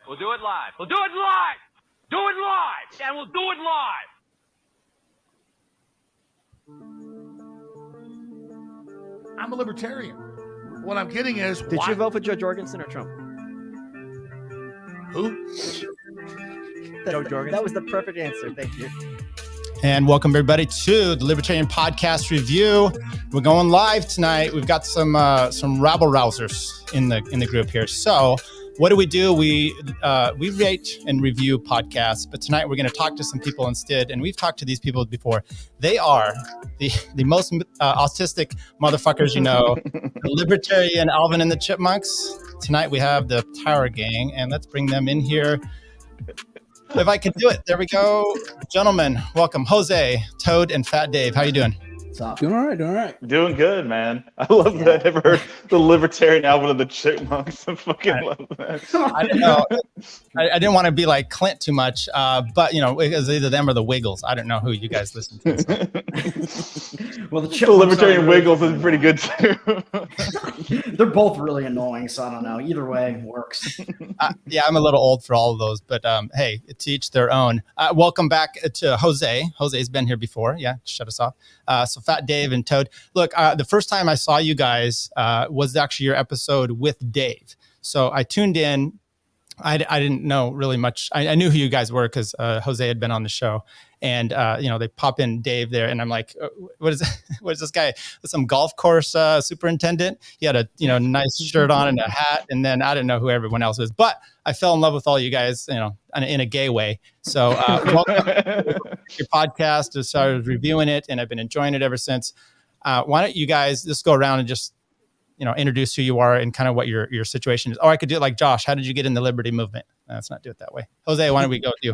We'll do it live. We'll do it live. Do it live. And we'll do it live. I'm a libertarian. What I'm getting is, did you vote for Joe Jorgensen or Trump? Who? Joe Jorgensen. That was the perfect answer. Thank you. And welcome everybody to the Libertarian Podcast review. We're going live tonight. We've got some rabble rousers in the group here. So what do? We rate and review podcasts, but tonight we're going to talk to some people instead. And we've talked to these people before. They are the most autistic motherfuckers you know. The Libertarian Alvin and the Chipmunks. Tonight we have the Towergang, and let's bring them in here. If I can do it. There we go. Gentlemen, welcome. Jose, Toad, and Fat Dave. How you doing? What's up? Doing all right. Doing good, man. I love that. I've heard the Libertarian Alvin and the Chipmunks. I fucking love that. I don't know. I didn't want to be like Clint too much, but you know, it was either them or the Wiggles. I don't know who you guys listen to. Well, the Libertarian Wiggles is pretty good too. They're both really annoying, so I don't know. Either way works. Yeah, I'm a little old for all of those, but hey, to each their own. Welcome back to Jose. Jose's been here before. Yeah, shut us off. So Fat Dave and Toad. Look, the first time I saw you guys was actually your episode with Dave. So I tuned in. I didn't know really much. I knew who you guys were because Jose had been on the show, and they pop in Dave there, and I'm like, what is this guy? Some golf course superintendent? He had a nice shirt on and a hat, and then I didn't know who everyone else was, but I fell in love with all you guys, in a gay way. So welcome to your podcast. I started reviewing it, and I've been enjoying it ever since. Why don't you guys just go around and just introduce who you are and kind of what your situation is. Or I could do it like Josh. How did you get in the Liberty movement? Let's not do it that way. Jose, why don't we go with you?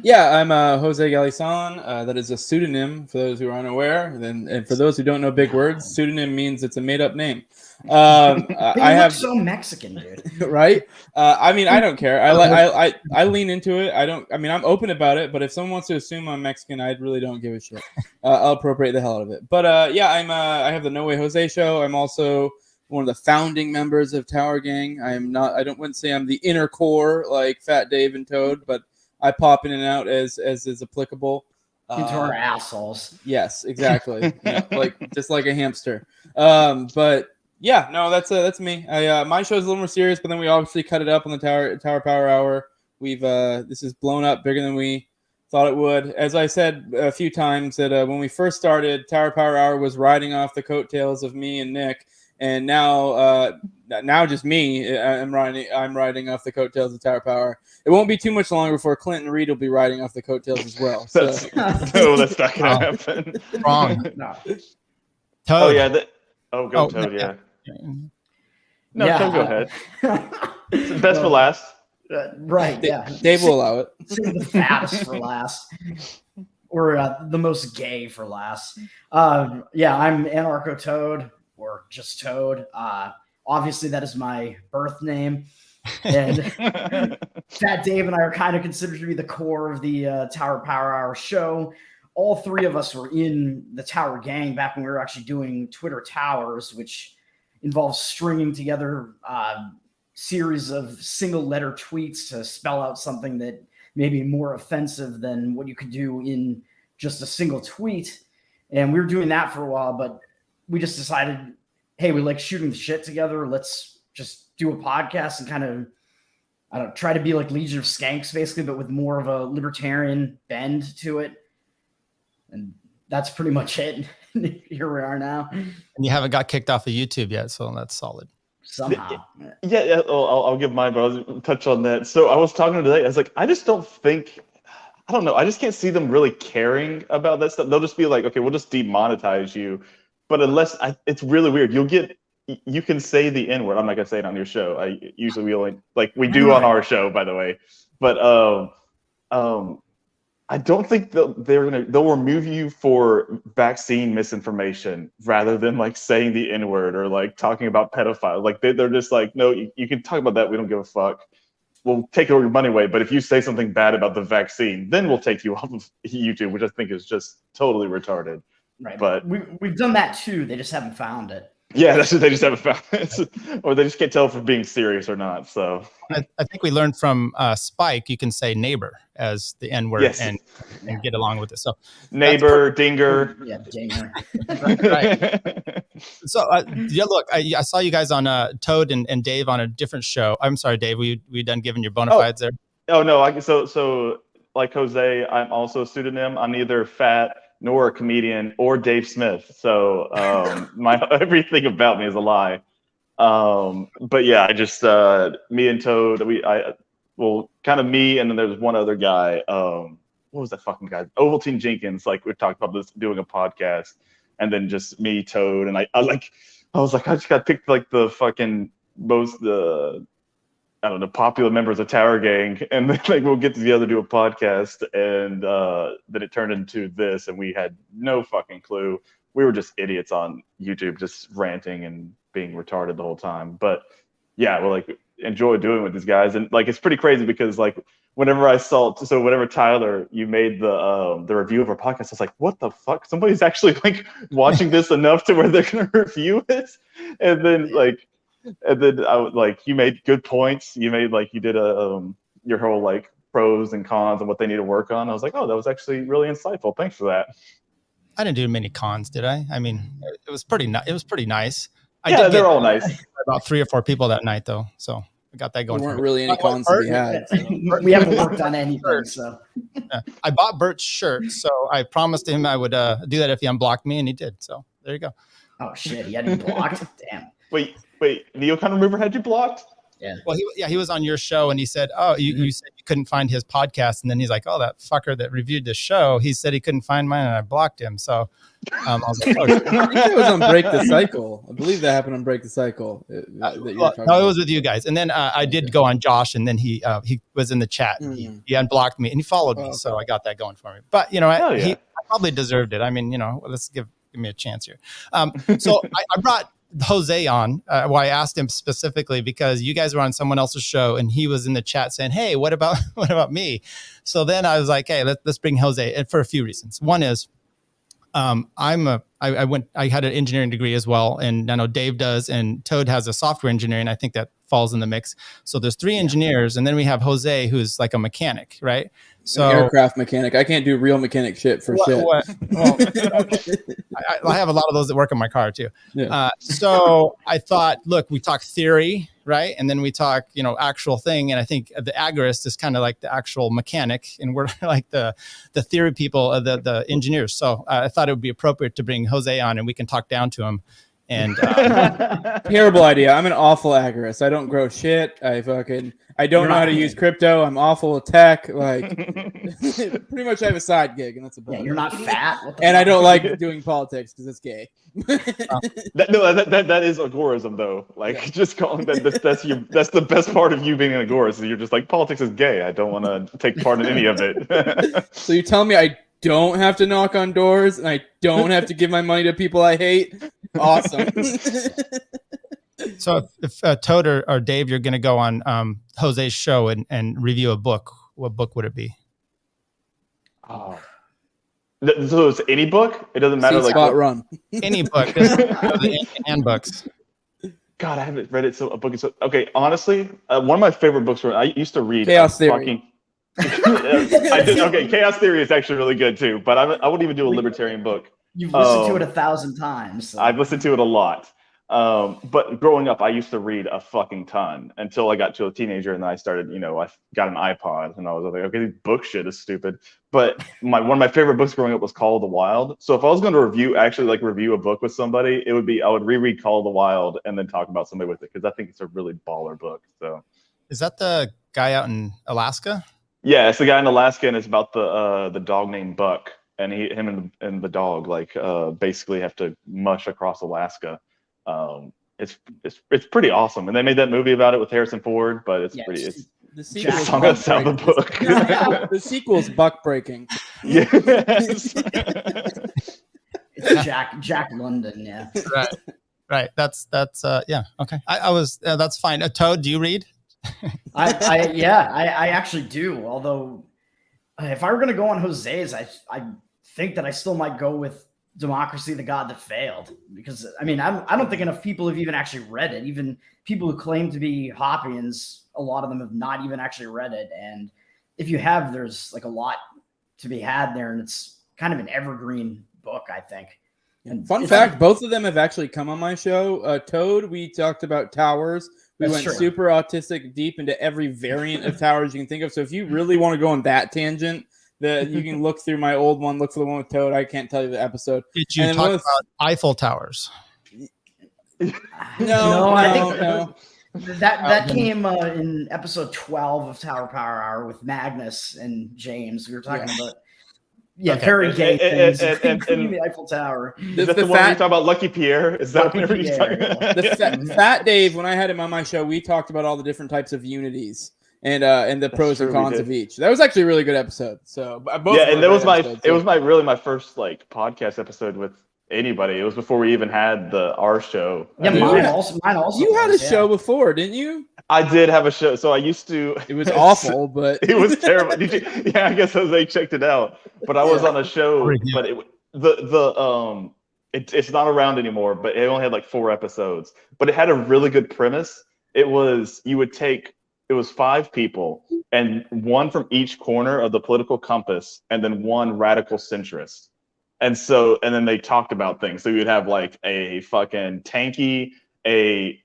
Yeah, I'm Jose Galison. That is a pseudonym for those who are unaware. And for those who don't know big words, pseudonym means it's a made-up name. I have so Mexican, dude. Right? I don't care. I lean into it. I'm open about it, but if someone wants to assume I'm Mexican, I really don't give a shit. I'll appropriate the hell out of it. But I have the No Way Jose show. I'm also one of the founding members of Towergang. Wouldn't say I'm the inner core like Fat Dave and Toad, but I pop in and out as is applicable. Into our assholes. Yes, exactly. Just like a hamster. But yeah, no, that's me. My show is a little more serious, but then we obviously cut it up on the Tower Power Hour. This is blown up bigger than we thought it would. As I said a few times, that when we first started, Tower Power Hour was riding off the coattails of me and Nick. And now just me. I'm riding off the coattails of Tower Power. It won't be too much longer before Clinton Reed will be riding off the coattails as well. So. That's not gonna happen. Wrong. No. Toad. Oh yeah. Toad. Yeah. No, yeah. Toad, go ahead. Best for last. Right. Yeah. Dave will allow it. Save the fattest for last. Or the most gay for last. I'm Anarcho Toad. Or just Toad. Obviously, that is my birth name. And Fat Dave and I are kind of considered to be the core of the Tower Power Hour show. All three of us were in the Towergang back when we were actually doing Twitter Towers, which involves stringing together series of single-letter tweets to spell out something that may be more offensive than what you could do in just a single tweet. And we were doing that for a while, but we just decided, hey, we like shooting the shit together. Let's just do a podcast and kind of, try to be like Legion of Skanks, basically, but with more of a libertarian bend to it. And that's pretty much it. Here we are now. And you haven't got kicked off of YouTube yet, so that's solid. Somehow. Yeah. I'll give mine, but I'll touch on that. So I was talking today. I was like, I just don't think. I don't know. I just can't see them really caring about that stuff. They'll just be like, okay, we'll just demonetize you. But it's really weird. You can say the N-word. I'm not gonna say it on your show. We do on our show, by the way. But I don't think they'll remove you for vaccine misinformation rather than like saying the N-word or like talking about pedophiles. Like they're just like, no, you can talk about that. We don't give a fuck. We'll take all your money away. But if you say something bad about the vaccine, then we'll take you off of YouTube, which I think is just totally retarded. Right. But we've done that too. They just haven't found it. Yeah, that's what they just haven't found, or they just can't tell if we're being serious or not. So I think we learned from Spike. You can say neighbor as the N word Yes. and get along with it. So neighbor, dinger. Yeah, dinger. right. So yeah, look, I saw you guys on Toad and Dave on a different show. I'm sorry, Dave. We done giving your bona fides there? Oh no, so like Jose, I'm also a pseudonym. I'm neither fat nor a comedian or Dave Smith. So my everything about me is a lie. But yeah, I just me and Toad, kind of me, and then there's one other guy. What was that fucking guy? Ovaltine Jenkins. Like we talked about this, doing a podcast, and then just me, Toad, and I was like, I just got picked like the fucking most popular members of Towergang, and then like we'll get together, do a podcast, and then it turned into this, and we had no fucking clue. We were just idiots on YouTube, just ranting and being retarded the whole time. But yeah, we're like enjoy doing with these guys, and like it's pretty crazy because like whenever Tyler, you made the review of our podcast, I was like, what the fuck? Somebody's actually like watching this enough to where they're gonna review it, and then I would like, you made good points. You made like, you did your whole like pros and cons and what they need to work on. I was like, oh, that was actually really insightful. Thanks for that. I didn't do many cons, did I? I mean, it was pretty nice. Yeah, they're all nice. About 3 or 4 people that night though, so we got that going. There weren't really any cons to be had. We haven't worked on anything, so. I bought Bert's shirt, so I promised him I would do that if he unblocked me, and he did. So there you go. Oh shit, he had me blocked. Damn. Wait, Neocon Remover had you blocked? Yeah. Well, he was on your show, and he said, "Oh, you said you couldn't find his podcast," and then he's like, "Oh, that fucker that reviewed the show, he said he couldn't find mine, and I blocked him." So I was like, "Oh, shit." I think it was on Break the Cycle. I believe that happened on Break the Cycle. No, it was with you guys, and then I did go on Josh, and then he was in the chat. He unblocked me, and he followed me, so I got that going for me. But I probably deserved it. I mean, let's give me a chance here. So I brought Jose on. Why I asked him specifically because you guys were on someone else's show, and he was in the chat saying, "Hey, what about me?" So then I was like, "Hey, let's bring Jose," and for a few reasons. One is, I had an engineering degree as well, and I know Dave does, and Toad has a software engineering. I think that falls in the mix. So there's 3 engineers, and then we have Jose, who's like a mechanic, right? So an aircraft mechanic. I can't do real mechanic shit for shit. Well, I have a lot of those that work on my car too. Yeah. So I thought, look, we talk theory, right? And then we talk, actual thing. And I think the agorist is kind of like the actual mechanic, and we're like the theory people, the engineers. So I thought it would be appropriate to bring Jose on, and we can talk down to him. And terrible idea. I'm an awful agorist. I don't grow shit. I don't know how to use crypto. I'm awful at tech. Like, pretty much I have a side gig, and that's about it. You're not fat. And I don't like doing politics because it's gay. That is agorism though. Like, just calling that's the best part of you being an agorist. Is you're just like, politics is gay. I don't want to take part in any of it. So you're telling me I don't have to knock on doors, and I don't have to give my money to people I hate? Awesome. So if Toad or Dave, you're going to go on Jose's show and review a book, what book would it be? Oh. So it's any book? It doesn't matter. Run. Any book. The handbooks. God, I haven't read it. So a book is okay. Honestly, one of my favorite books I used to read. Chaos Theory. I did. Okay, Chaos Theory is actually really good too. But I wouldn't even do a libertarian book. You've listened to it 1,000 times. So. I've listened to it a lot. But growing up, I used to read a fucking ton until I got to a teenager, and then I started, I got an iPod, and I was like, okay, book shit is stupid. But one of my favorite books growing up was Call of the Wild. So if I was going to review a book with somebody, it would be, I would reread Call of the Wild and then talk about somebody with it, because I think it's a really baller book. So is that the guy out in Alaska? Yeah, it's the guy in Alaska, and it's about the dog named Buck, and him and the dog basically have to mush across Alaska. It's pretty awesome, and they made that movie about it with Harrison Ford. But it's the sequel's on the book. The sequel's buck breaking. Yes. It's Jack London. Yeah. Right. That's yeah. Okay. I was that's fine. Toad, do you read? I actually do. Although, if I were going to go on Jose's, I think that I still might go with Democracy, the God That Failed. Because I mean, I don't think enough people have even actually read it. Even people who claim to be Hoppians, a lot of them have not even actually read it. And if you have, there's like a lot to be had there, and it's kind of an evergreen book, I think. And fun fact, both of them have actually come on my show. Toad, we talked about towers. We went super autistic deep into every variant of towers you can think of. So if you really want to go on that tangent, you can look through my old one, look for the one with Toad. I can't tell you the episode. Did you talk about Eiffel Towers? No, I think that came in episode 12 of Tower Power Hour with Magnus and James. We were talking about very gay things, including the Eiffel Tower. Is that the one where you talk about Lucky Pierre? Is that what you're talking about? Fat Dave, when I had him on my show, we talked about all the different types of unities and the pros and cons of each. That was actually a really good episode. So and that was my first like podcast episode with anybody. It was before we even had our show. Yeah, mine also. You had a show before, didn't you? I did have a show. So I used to. It was awful, but it was terrible. I guess Jose checked it out. But I was on a show, but it's not around anymore. But it only had like 4 episodes. But it had a really good premise. It was it was 5 people, and 1 from each corner of the political compass, and then 1 radical centrist. And then they talked about things. So you'd have like a fucking tanky, the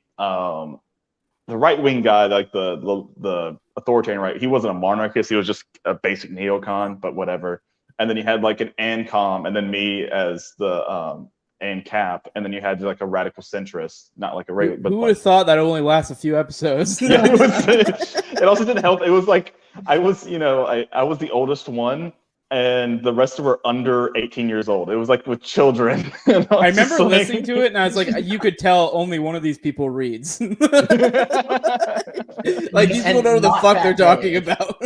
right-wing guy, like the authoritarian right. He wasn't a monarchist. He was just a basic neocon, but whatever. And then you had like an ANCOM, and then me as the ANCAP, and then you had like a radical centrist, not like a regular. Who would have thought that only lasts a few episodes? Yeah, it also didn't help. It was like I was the oldest one, and the rest of them were under 18 years old. It was like with children. I remember listening to it, and I was like, you could tell only one of these people reads. Like these people don't know the fuck they're talking about.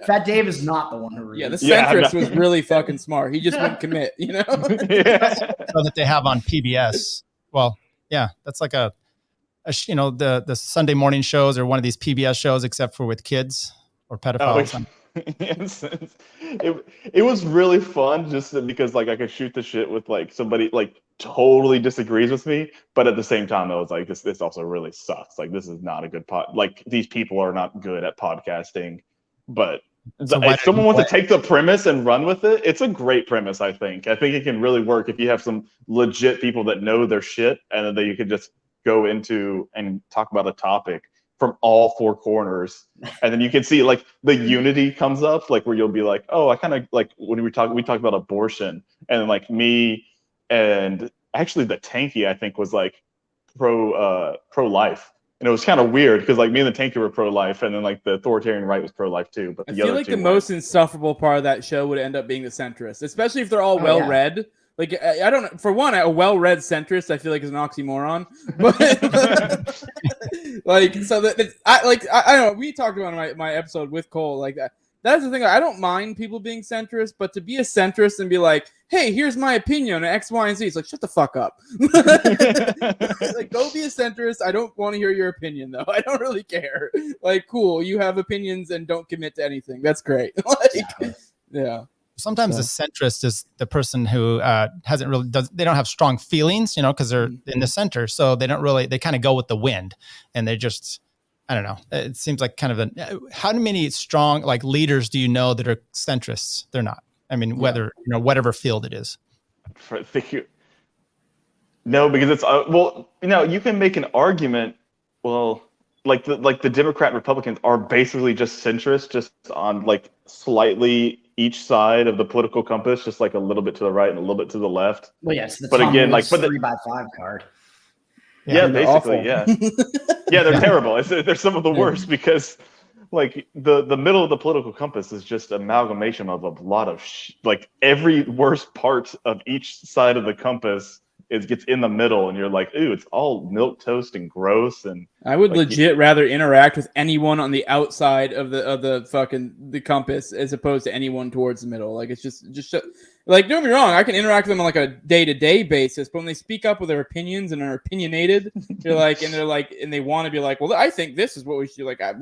Fat Dave is not the one who reads. Yeah, the centrist was really fucking smart. He just wouldn't commit, So that they have on PBS. Well, yeah, that's like the Sunday morning shows or one of these PBS shows, except for with kids or pedophiles. It was really fun just because like I could shoot the shit with like somebody like totally disagrees with me, but at the same time I was like this also really sucks. Like this is not a good like these people are not good at podcasting. But if someone wants to take the premise and run with it, it's a great premise. I think it can really work if you have some legit people that know their shit, and then you could just go into and talk about a topic from all 4 corners, and then you can see like the unity comes up, like where you'll be like, oh, I kind of like when we talked about abortion, and then like me and actually the tanky I think was like pro-life, and it was kind of weird because like me and the tanky were pro-life, and then like the authoritarian right was pro-life too. But I feel like the most insufferable part of that show would end up being the centrist, especially if they're all well-read. Like I don't. For one, a well-read centrist, I feel like is an oxymoron. But like, so that I don't know. We talked about my episode with Cole. Like that's the thing. I don't mind people being centrist, but to be a centrist and be like, "Hey, here's my opinion on X, Y, and Z," it's like, shut the fuck up. Like, go be a centrist. I don't want to hear your opinion, though. I don't really care. Like, cool, you have opinions and don't commit to anything. That's great. Like, yeah. Sometimes the centrist is the person who they don't have strong feelings, because they're in the center. So they kind of go with the wind, and they just, I don't know. It seems like kind of how many strong like leaders do you know that are centrists? They're not. I mean, whether, whatever field it is. No, because it's, you can make an argument. Well, like the Democrat and Republicans are basically just centrist, just on like slightly each side of the political compass, just like a little bit to the right and a little bit to the left. Well, yes, but again, like, but 3x5 card. Yeah, basically, yeah, yeah, they're terrible. They're some of the worst because, like, the middle of the political compass is just amalgamation of a lot of like every worst part of each side of the compass gets in the middle, and you're like, ooh, it's all milk toast and gross. And I would legit rather interact with anyone on the outside of the fucking the compass as opposed to anyone towards the middle. Like it's just Like, don't get me wrong, I can interact with them on like a day-to-day basis, but when they speak up with their opinions and are opinionated, and they want to be like, well, I think this is what we should do. Like, I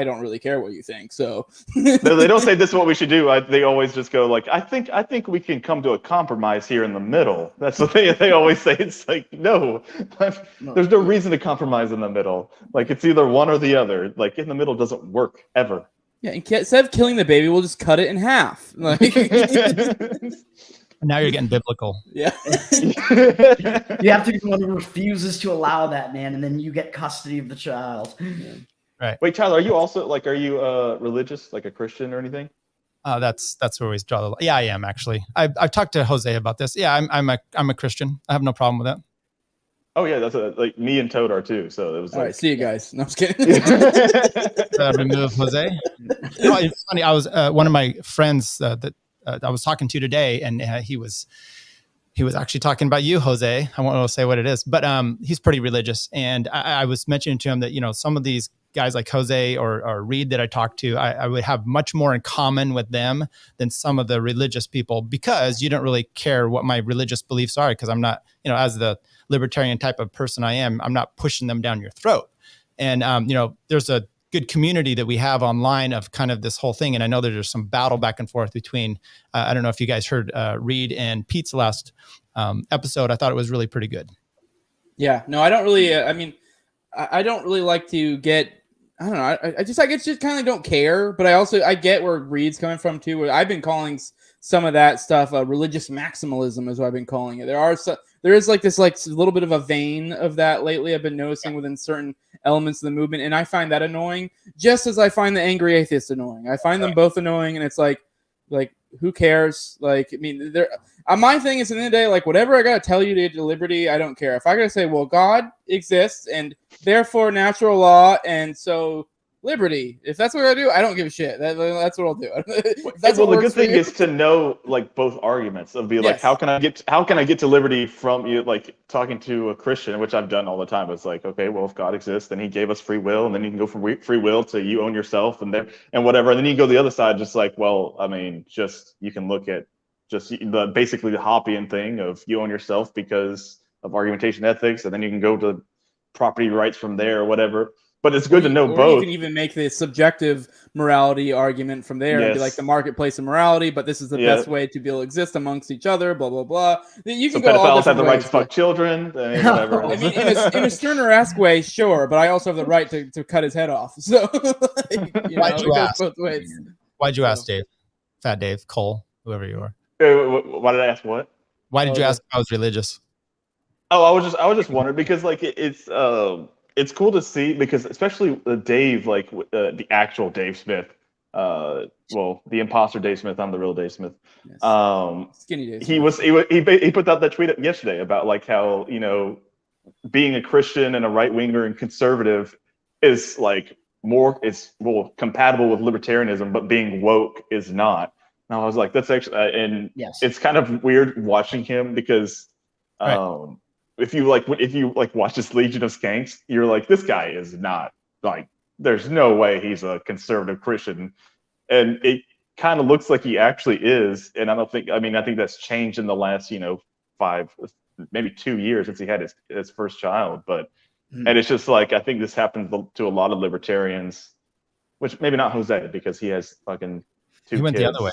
don't really care what you think. So No, they don't say this is what we should do. They always just go like, I think we can come to a compromise here in the middle. That's what they always say. It's like, no, there's no reason to compromise in the middle. Like, it's either one or the other. Like, in the middle doesn't work ever. yeah, instead of killing the baby, we'll just cut it in half. Like, Now you're getting biblical. yeah. You have to be the one who refuses to allow that, man, and then you get custody of the child. Right. Wait, Tyler, are you also like, are you religious, like a Christian or anything? That's where we draw the line. Yeah, I am actually. I've talked to Jose about this. Yeah, I'm a Christian. I have no problem with that. Oh yeah, that's like me and Toad are too. So it was All like, right, see you guys. No, I'm just kidding. Remove Jose. No, it's funny. I was one of my friends that I was talking to today, and he was actually talking about you, Jose. I won't say what it is, but he's pretty religious, and I was mentioning to him that some of these guys like Jose or Reed that I talked to, I would have much more in common with them than some of the religious people, because you don't really care what my religious beliefs are, because I'm not, as the libertarian type of person I am, I'm not pushing them down your throat. And, there's a good community that we have online of kind of this whole thing. And I know that there's some battle back and forth between, I don't know if you guys heard Reed and Pete's last episode. I thought it was really pretty good. Yeah, no, I don't really, I don't really like to get, I don't know. I just kind of don't care, but I get where Reed's coming from too. Where I've been calling some of that stuff religious maximalism is what I've been calling it. There is like this like little bit of a vein of that lately. I've been noticing within certain elements of the movement, and I find that annoying. Just as I find the angry atheist annoying, I find them both annoying, and it's like who cares? Like, I mean, my thing is, at the end of the day, like, whatever I gotta tell you to get to liberty, I don't care. If I gotta say, well, God exists and therefore natural law, and so liberty, if that's what I do, I don't give a shit. That's what I'll do. The good thing is to know like both arguments of like, how can I get to liberty from you, like talking to a Christian, which I've done all the time. It's like, okay, well, if God exists, then he gave us free will, and then you can go from free will to you own yourself and whatever. And then you go the other side, just like, well, I mean, just you can look at just basically the Hoppian thing of you own yourself because of argumentation ethics, and then you can go to property rights from there or whatever. But it's good to know both. You can even make the subjective morality argument from there and be like the marketplace of morality, but this is the best way to be able to exist amongst each other, blah, blah, blah. You can go all different have the right ways, to fuck children, whatever. I mean, in a Sterner-esque way, sure, but I also have the right to cut his head off. So, Why'd you ask? Both ways. Why'd you ask, Dave? Fat Dave, Cole, whoever you are. Why did I ask what? Why did you ask if I was religious? Oh, I was just wondering because like it's cool to see, because especially Dave, like the actual Dave Smith, the imposter Dave Smith. I'm the real Dave Smith. Yes. Skinny Dave. He put out that tweet yesterday about like how being a Christian and a right winger and conservative is like compatible with libertarianism, but being woke is not. And I was like, that's actually it's kind of weird watching him because. Right. If you watch this Legion of Skanks, you're like, this guy is not like, there's no way he's a conservative Christian, and it kind of looks like he actually is. And I think that's changed in the last 5, maybe 2 years since he had his first child. But and it's just like, I think this happens to a lot of libertarians, which maybe not Jose because he has fucking. He went kids. the other way.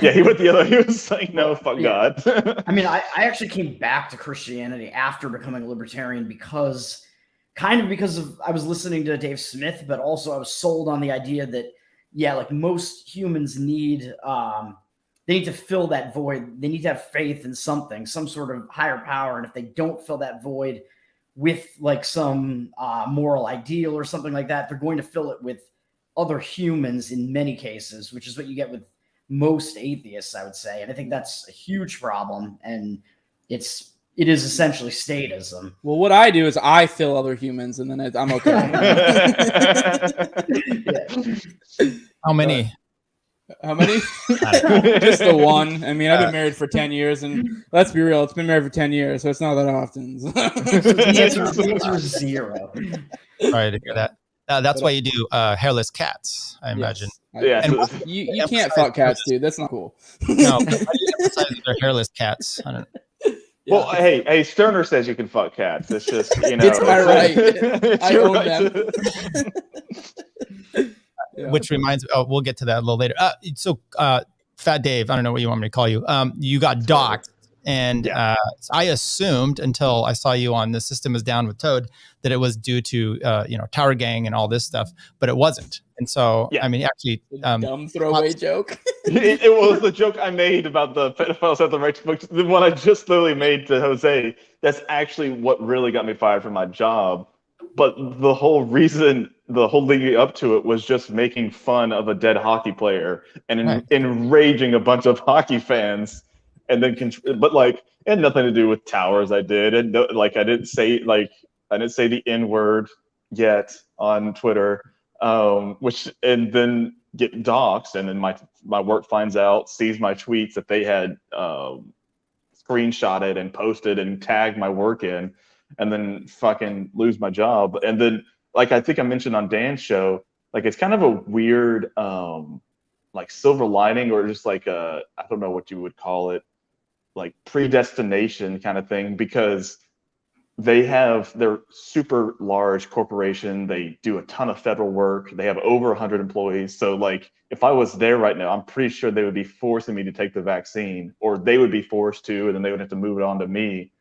Yeah, he went the other. He was like, "No, fuck God." I mean, I actually came back to Christianity after becoming a libertarian because I was listening to Dave Smith, but also I was sold on the idea that like most humans need they need to fill that void. They need to have faith in something, some sort of higher power, and if they don't fill that void with like some moral ideal or something like that, they're going to fill it with other humans in many cases, which is what you get with most atheists, I would say. And I think that's a huge problem. And it is essentially statism. Well, what I do is I fill other humans, and then I'm okay. How many? How many? Just the one. I mean, I've been married for 10 years, and let's be real, it's been married for 10 years, so it's not that often. The answer is 0. Sorry to hear that. That's why you do hairless cats, I imagine. Yeah, And so- You can't fuck cats, dude. That's not cool. No, why do you emphasize that they're hairless cats? I don't know. Well, hey, Sterner says you can fuck cats. It's just, you know. It's my right. It's I your own right them. Yeah. Which reminds me, we'll get to that a little later. So, Fat Dave, I don't know what you want me to call you. You got doxxed, and I assumed until I saw you on The System Is Down with Toad that it was due to Towergang and all this stuff, but it wasn't. And so, I mean, actually, Dumb throwaway joke. It was the joke I made about the pedophiles at the right books. The one I just literally made to Jose. That's actually what really got me fired from my job. But the whole reason, the whole leading up to it was just making fun of a dead hockey player and enraging a bunch of hockey fans. And then, but like, it had nothing to do with towers. I did, and I didn't say the N word yet on Twitter, and then get doxxed, and then my work finds out, sees my tweets that they had screenshotted and posted and tagged my work in. And then fucking lose my job. And then, like, I think I mentioned on Dan's show, like, it's kind of a weird, like, silver lining, or just like I don't know what you would call it, like predestination kind of thing, because they're super large corporation. They do a ton of federal work. They have over 100 employees. So, like, if I was there right now, I'm pretty sure they would be forcing me to take the vaccine, or they would be forced to, and then they would have to move it on to me.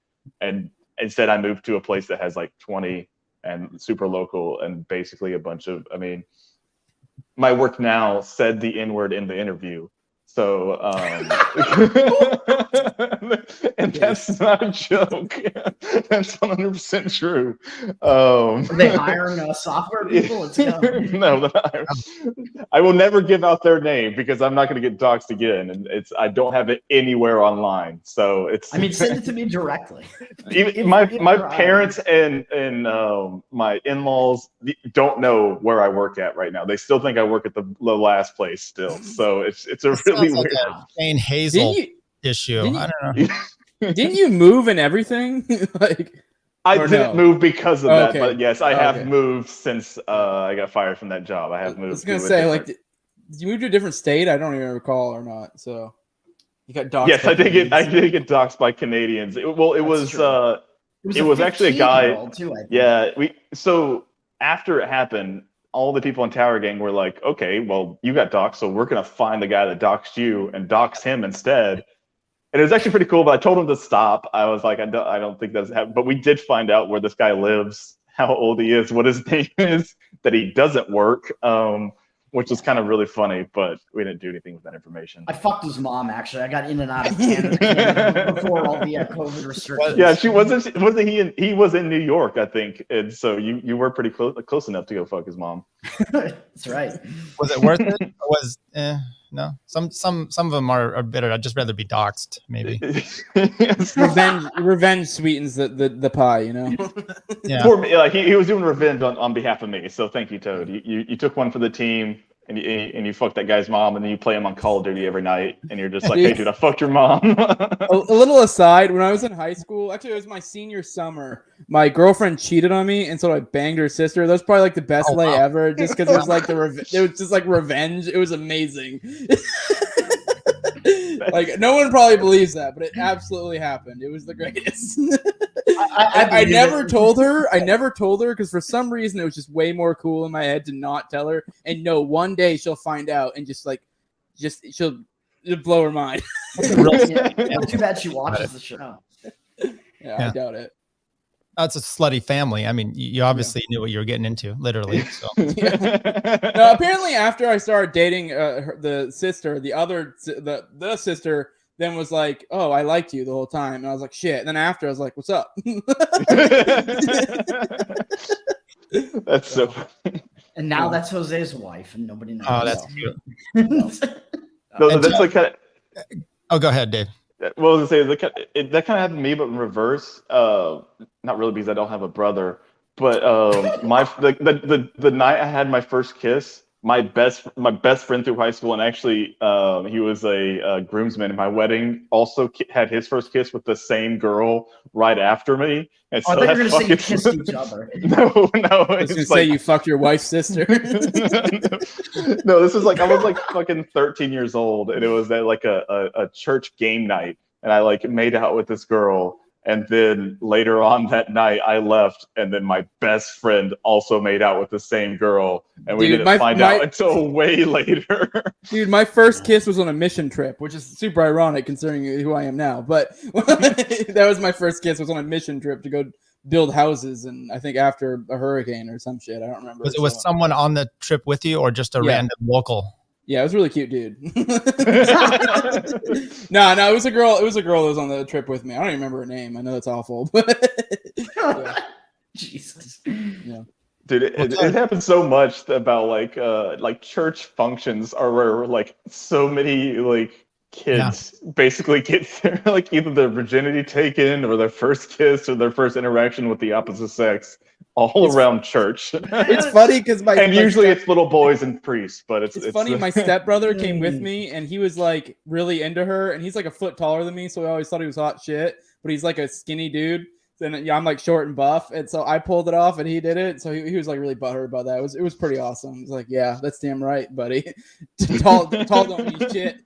And instead, I moved to a place that has like 20 and super local, and basically a bunch of, I mean, my work now said the N-word in the interview. So, and that's not a joke. That's 100% true. Are they hiring software people? Let's go. No, I will never give out their name because I'm not going to get doxxed again, and I don't have it anywhere online. So it's. I mean, send it to me directly. Even my parents and my in-laws don't know where I work at right now. They still think I work at the last place still. So it's a really weird. Jane Hazel issue. I don't know. Didn't you move and everything? I didn't move because of that, okay. but yes, I have moved since I got fired from that job. I have moved. I was gonna say, like, did you move to a different state? I don't even recall or not. So you got doxxed. Yes, I did get doxxed by Canadians. It was actually a guy. Yeah, so after it happened, all the people in Towergang were like, okay, well, you got doxxed, so we're going to find the guy that doxxed you and dox him instead. And it was actually pretty cool, but I told him to stop. I was like, I don't think that's happening. But we did find out where this guy lives, how old he is, what his name is, that he doesn't work, which was kind of really funny, but we didn't do anything with that information. I fucked his mom, actually. I got in and out of Canada before all the COVID restrictions. Yeah, he was in New York, I think. And so you were pretty close enough to go fuck his mom. That's right. Was it worth it? Or no. Some of them are bitter. I'd just rather be doxxed, maybe. Revenge sweetens the pie, you know. Yeah. Poor me, like he was doing revenge on behalf of me. So thank you, Toad. You took one for the team, and you fucked that guy's mom, and then you play him on Call of Duty every night, and you're just like, hey, dude, I fucked your mom. a little aside, when I was in high school, actually, it was my senior summer. My girlfriend cheated on me, and so I banged her sister. That was probably like the best lay ever, just because it was like it was just like revenge. It was amazing. Like, no one probably believes that, but it absolutely happened. It was the greatest. I never told her. I never told her because for some reason it was just way more cool in my head to not tell her. And no, one day she'll find out and she'll blow her mind. Too bad she watches the show. Yeah, I doubt it. It's a slutty family. I mean, you obviously knew what you were getting into, literally. So. No, apparently, after I started dating the sister, the sister then was like, "Oh, I liked you the whole time," and I was like, "Shit." And then after, I was like, "What's up?" That's so funny. And now that's Jose's wife, and nobody knows. Oh, that's cute. No, that's like kind of. Oh, go ahead, Dave. Well, I was gonna say that kind of happened to me, but in reverse. Not really, because I don't have a brother. But the night I had my first kiss, my best friend through high school, and actually he was a groomsman in my wedding, also had his first kiss with the same girl right after me. And so I thought you were going to say you kissed each other. No. I was going to say you fucked your wife's sister. No, this was like, I was like fucking 13 years old, and it was at like a church game night, and I like made out with this girl. And then later on that night, I left, and then my best friend also made out with the same girl, and we didn't find out until way later. Dude, my first kiss was on a mission trip, which is super ironic considering who I am now. But that was my first kiss. Was on a mission trip to go build houses, and I think after a hurricane or some shit. I don't remember. Was it with someone on the trip with you, or just a random local? Yeah, it was really cute, dude. No, it was a girl. It was a girl that was on the trip with me. I don't even remember her name. I know that's awful, but Jesus. Yeah. Dude, it happens so much about like church functions are where like so many like kids basically get their, like either their virginity taken or their first kiss or their first interaction with the opposite sex all around church. It's funny because usually it's little boys and priests, but it's funny. My stepbrother came with me, and he was like really into her, and he's like a foot taller than me, so I always thought he was hot shit. But he's like a skinny dude. And I'm like short and buff, and so I pulled it off, and he did it. So he was like really butthurt about that. It was pretty awesome. He was like, "Yeah, that's damn right, buddy. tall don't need shit."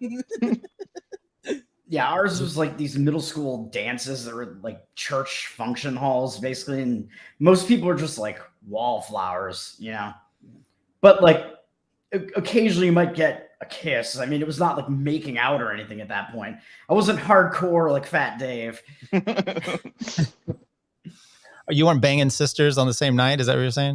Yeah, ours was like these middle school dances that were like church function halls, basically, and most people are just like wallflowers, you know. But like occasionally you might get a kiss. I mean, it was not like making out or anything at that point. I wasn't hardcore like Fat Dave. You weren't banging sisters on the same night? Is that what you're saying?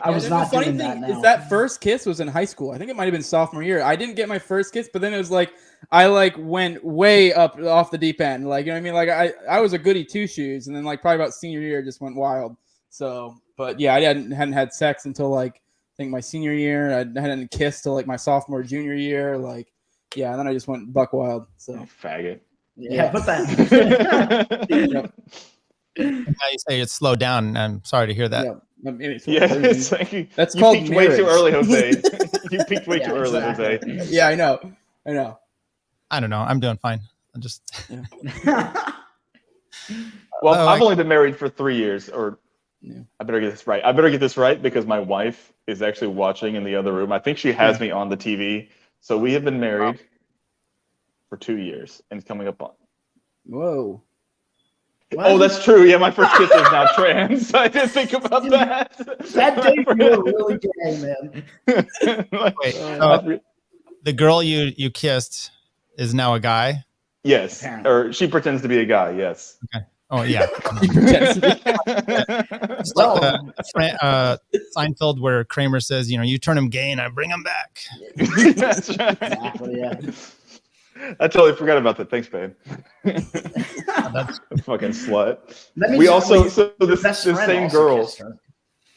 I was not funny doing thing that is that first kiss was in high school. I think it might have been sophomore year. I didn't get my first kiss, but then it was like I like went way up off the deep end. Like, you know what I mean? Like I was a goody two shoes, and then like probably about senior year just went wild. So, but yeah, I hadn't had sex until like I think my senior year. I hadn't kissed till like my sophomore junior year. Like, yeah, and then I just went buck wild. So faggot. Yeah, put that. Yep. Now you say it's slowed down. I'm sorry to hear that. It's like that's you called peaked marriage. way too early, Jose. You peaked way too early, exactly. Jose. Yeah, I know. I don't know. I'm doing fine. I'm just. Well, I've only been married for 3 years, or I better get this right. I better get this right because my wife is actually watching in the other room. I think she has me on the TV. So we have been married for 2 years, and it's coming up on. Whoa. What? Oh, that's true. Yeah, my first kiss is now trans. I didn't think about that. That day you were really gay, man. Wait, the girl you kissed is now a guy? Yes, Apparently. or she pretends to be a guy. Yes. Okay. Oh yeah. It's Well, like Seinfeld, where Kramer says, "You know, you turn him gay and I bring him back." That's right. exactly, yeah. I totally forgot about that. Thanks, babe. That's Fucking slut. That means We your also your this best friend same also girl. kissed her.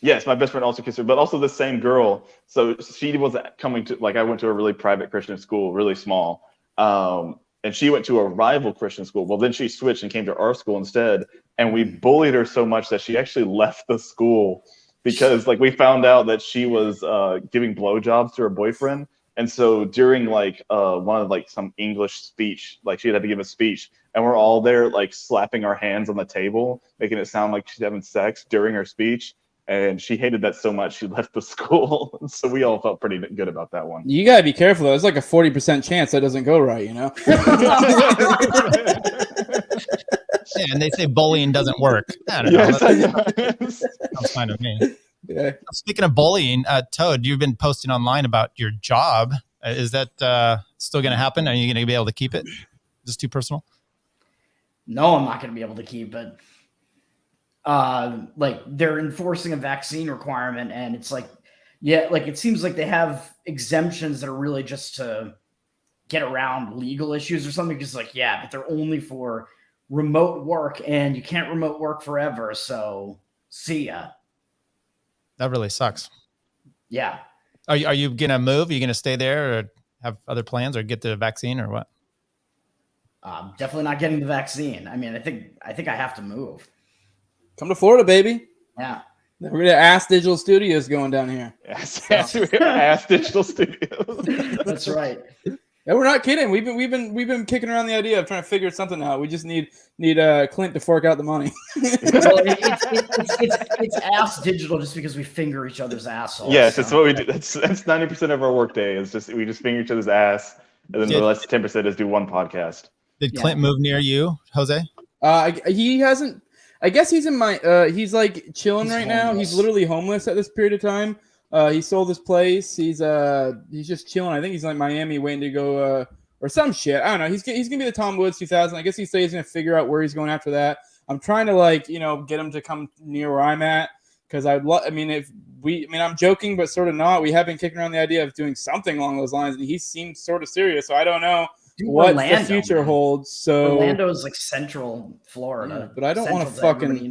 Yes, my best friend also kissed her, but also the same girl. So she was coming to, like, I went to a really private Christian school, really small. And she went to a rival Christian school. Well, then she switched and came to our school instead. And we bullied her so much that she actually left the school because, like, we found out that she was giving blowjobs to her boyfriend. And so during like one of like some English speech, like she had to give a speech, and we're all there like slapping our hands on the table, making it sound like she's having sex during her speech. And she hated that so much she left the school. So we all felt pretty good about that one. You gotta be careful though. It's like a 40% chance that doesn't go right, you know? Yeah, and they say bullying doesn't work. I don't know. That sounds fine to me. Yeah. Speaking of bullying, Toad, you've been posting online about your job. Is that still going to happen? Are you going to be able to keep it? Just too personal? No, I'm not going to be able to keep it. Like they're enforcing a vaccine requirement, and it's like, yeah, like it seems like they have exemptions that are really just to get around legal issues or something. Because like, yeah, but they're only for remote work, and you can't remote work forever. So see ya. That really sucks. Yeah. Are you going to move? Are you going to stay there or have other plans or get the vaccine or what? Definitely not getting the vaccine. I mean, I think I have to move. Come to Florida, baby. Yeah. We're gonna Ass Digital Studios going down here. Ass Digital Studios. That's right. Yeah, we're not kidding. We've been kicking around the idea of trying to figure something out. We just need Clint to fork out the money. Well, it's ass digital just because we finger each other's assholes. Yes, that's what we do. That's 90% of our workday is just we just finger each other's ass, and then the last 10% is do one podcast. Did Clint move near you, Jose? He hasn't. I guess he's in my. He's like chilling right now. He's literally homeless at this period of time. He sold his place. He's just chilling. I think he's like Miami, waiting to go or some shit. I don't know. He's gonna be the Tom Woods 2000. I guess he said he's gonna figure out where he's going after that. I'm trying to get him to come near where I'm at because I'm joking, but sort of not. We have been kicking around the idea of doing something along those lines, and he seems sort of serious. So I don't know what the future holds. So Orlando's like central Florida, but I don't want to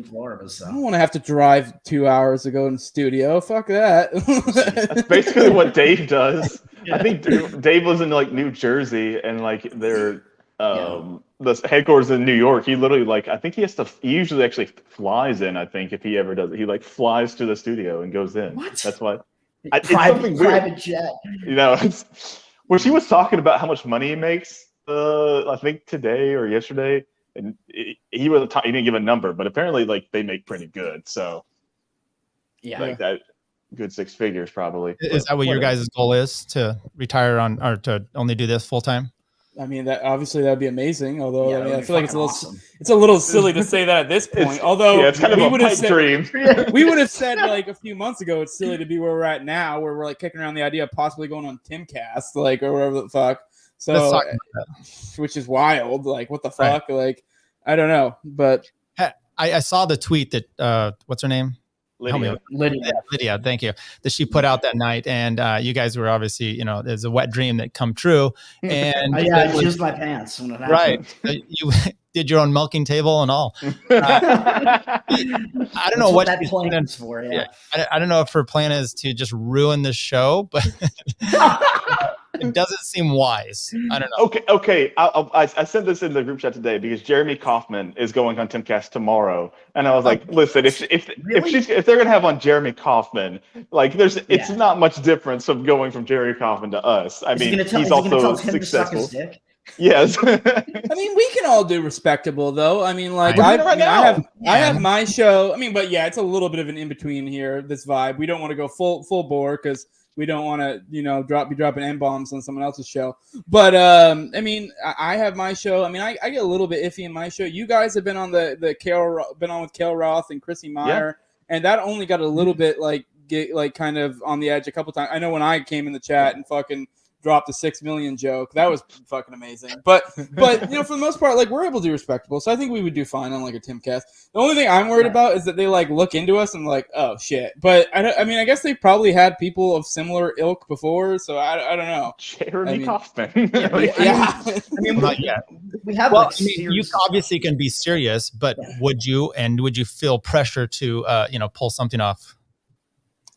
Florida. So. I don't want to have to drive 2 hours to go in the studio. Fuck that. That's basically what Dave does. I think Dave was in like New Jersey and like their the headquarters in New York. He literally I think he usually actually flies in. I think if he ever does it, he like flies to the studio and goes in. What? That's why. Private jet. You know, where she was talking about how much money he makes. I think today or yesterday, and he didn't give a number, but apparently they make pretty good. So that good 6 figures probably. Is that what your guys' goal is, to retire on or to only do this full time? I mean, that obviously that'd be amazing. Although I feel like it's a little silly to say that at this point. Although it's kind of a pipe dream. We would have said a few months ago it's silly to be where we're at now, where we're kicking around the idea of possibly going on Timcast, or whatever the fuck. So, which is wild. What the fuck? Right. I don't know. But I saw the tweet that what's her name? Lydia. Thank you. That she put out that night, and you guys were obviously, there's a wet dream that come true. And I used my pants when it happened. Right, you did your own milking table and all. I don't know what that plan is for. Yeah. I don't know if her plan is to just ruin the show, but it doesn't seem wise. I don't know. Okay. I sent this in the group chat today because Jeremy Kaufman is going on Timcast tomorrow, and I was like, listen, if they're gonna have on Jeremy Kaufman, it's not much difference from going from Jeremy Kaufman to us. I mean, he's also successful. Yes. I mean, we can all do respectable though. I mean, I have my show. I mean, but yeah, it's a little bit of an in between here. This vibe. We don't want to go full bore because we don't want to, be dropping N-bombs on someone else's show. But I mean, I have my show. I mean, I get a little bit iffy in my show. You guys have been on been on with Kale Roth and Chrissy Meyer, and that only got a little bit kind of on the edge a couple times. I know when I came in the chat and fucking dropped the 6 million joke, that was fucking amazing. But for the most part, we're able to do respectable. So I think we would do fine on a Timcast. The only thing I'm worried about is that they look into us and oh shit. But I mean, I guess they've probably had people of similar ilk before, so I don't know. Jeremy Kaufman. I mean, not yet. We have. You obviously can be serious, but would you feel pressure to pull something off?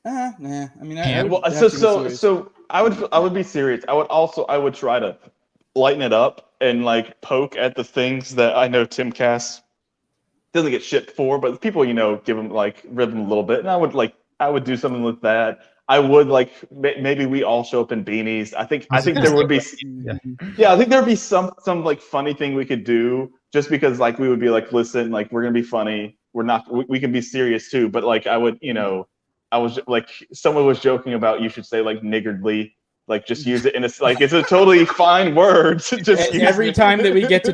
Nah. I mean, so I would be serious. I would try to lighten it up and poke at the things that I know Timcast doesn't get shit for, but people give them rib them a little bit, and I would do something with that. I would maybe we all show up in beanies. I think there would be I think there'd be some funny thing we could do, just because we would be listen, we're gonna be funny. We can be serious too, but I would I was someone was joking about you should say niggardly, just use it in it's a totally fine word to just every time that we get to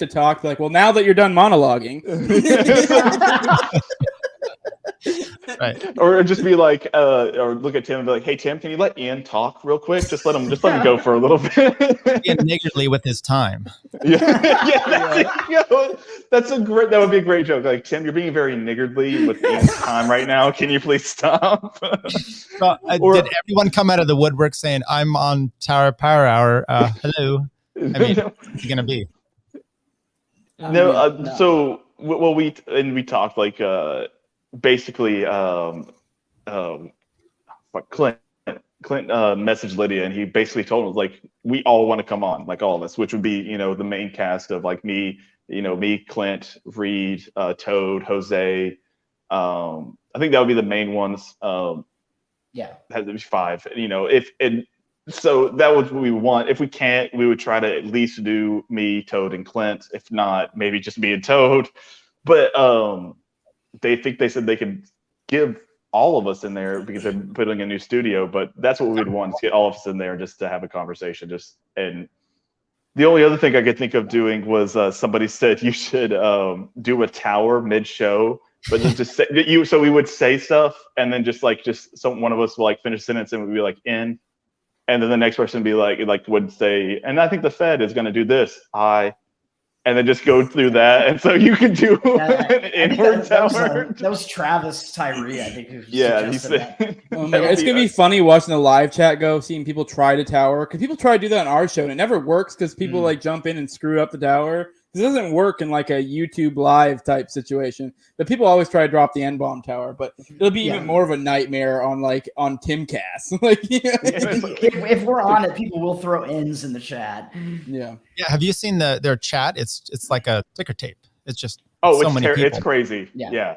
talk, well, now that you're done monologuing. Right. Or just be or look at Tim and be hey Tim, can you let Ian talk real quick? Just let him go for a little bit. Ian niggardly with his time. That would be a great joke. Tim, you're being very niggardly with Ian's time right now. Can you please stop? Did everyone come out of the woodwork saying, I'm on Tower Power Hour? Hello. I mean, what's it gonna be? No. So we talked basically Clint messaged Lydia, and he basically told us we all want to come on, all of us, which would be the main cast of me, Clint, Reed, Toad, Jose, I think that would be the main ones. Yeah. Has to be 5. So that was what we want. If we can't, we would try to at least do me, Toad, and Clint. If not, maybe just me and Toad. But they said they could give all of us in there because they're putting a new studio. But that's what we'd want, to get all of us in there just to have a conversation. And the only other thing I could think of doing was somebody said you should do a tower mid-show. But just say so we would say stuff, and then just one of us will like finish a sentence and we'd be like in. And then the next person would be like would say, and I think the Fed is going to do this. And then just go through that. And so you could do an inward tower. That was Travis Tyree, I think. Who he said. that. Oh my God. It's going to be funny watching the live chat go, seeing people try to tower. Because people try to do that on our show, and it never works because people like jump in and screw up the tower. It doesn't work in like a YouTube live type situation. But people always try to drop the N-bomb tower. But it'll be even more of a nightmare on Timcast. If we're on it, people will throw N's in the chat. Yeah. Yeah. Have you seen their chat? It's like a ticker tape. It's just it's crazy. Yeah.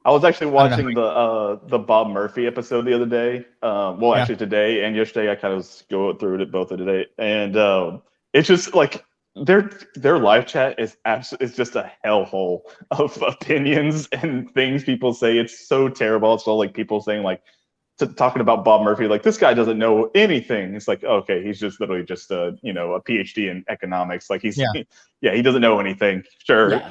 I was actually watching the Bob Murphy episode the other day. Actually today and yesterday. I kind of go through it both of today, and it's just like their live chat is it's just a hellhole of opinions and things people say. It's so terrible. It's all like people saying like talking about Bob Murphy, like this guy doesn't know anything. It's like, okay, he's just literally just a PhD in economics. Like he doesn't know anything. Sure.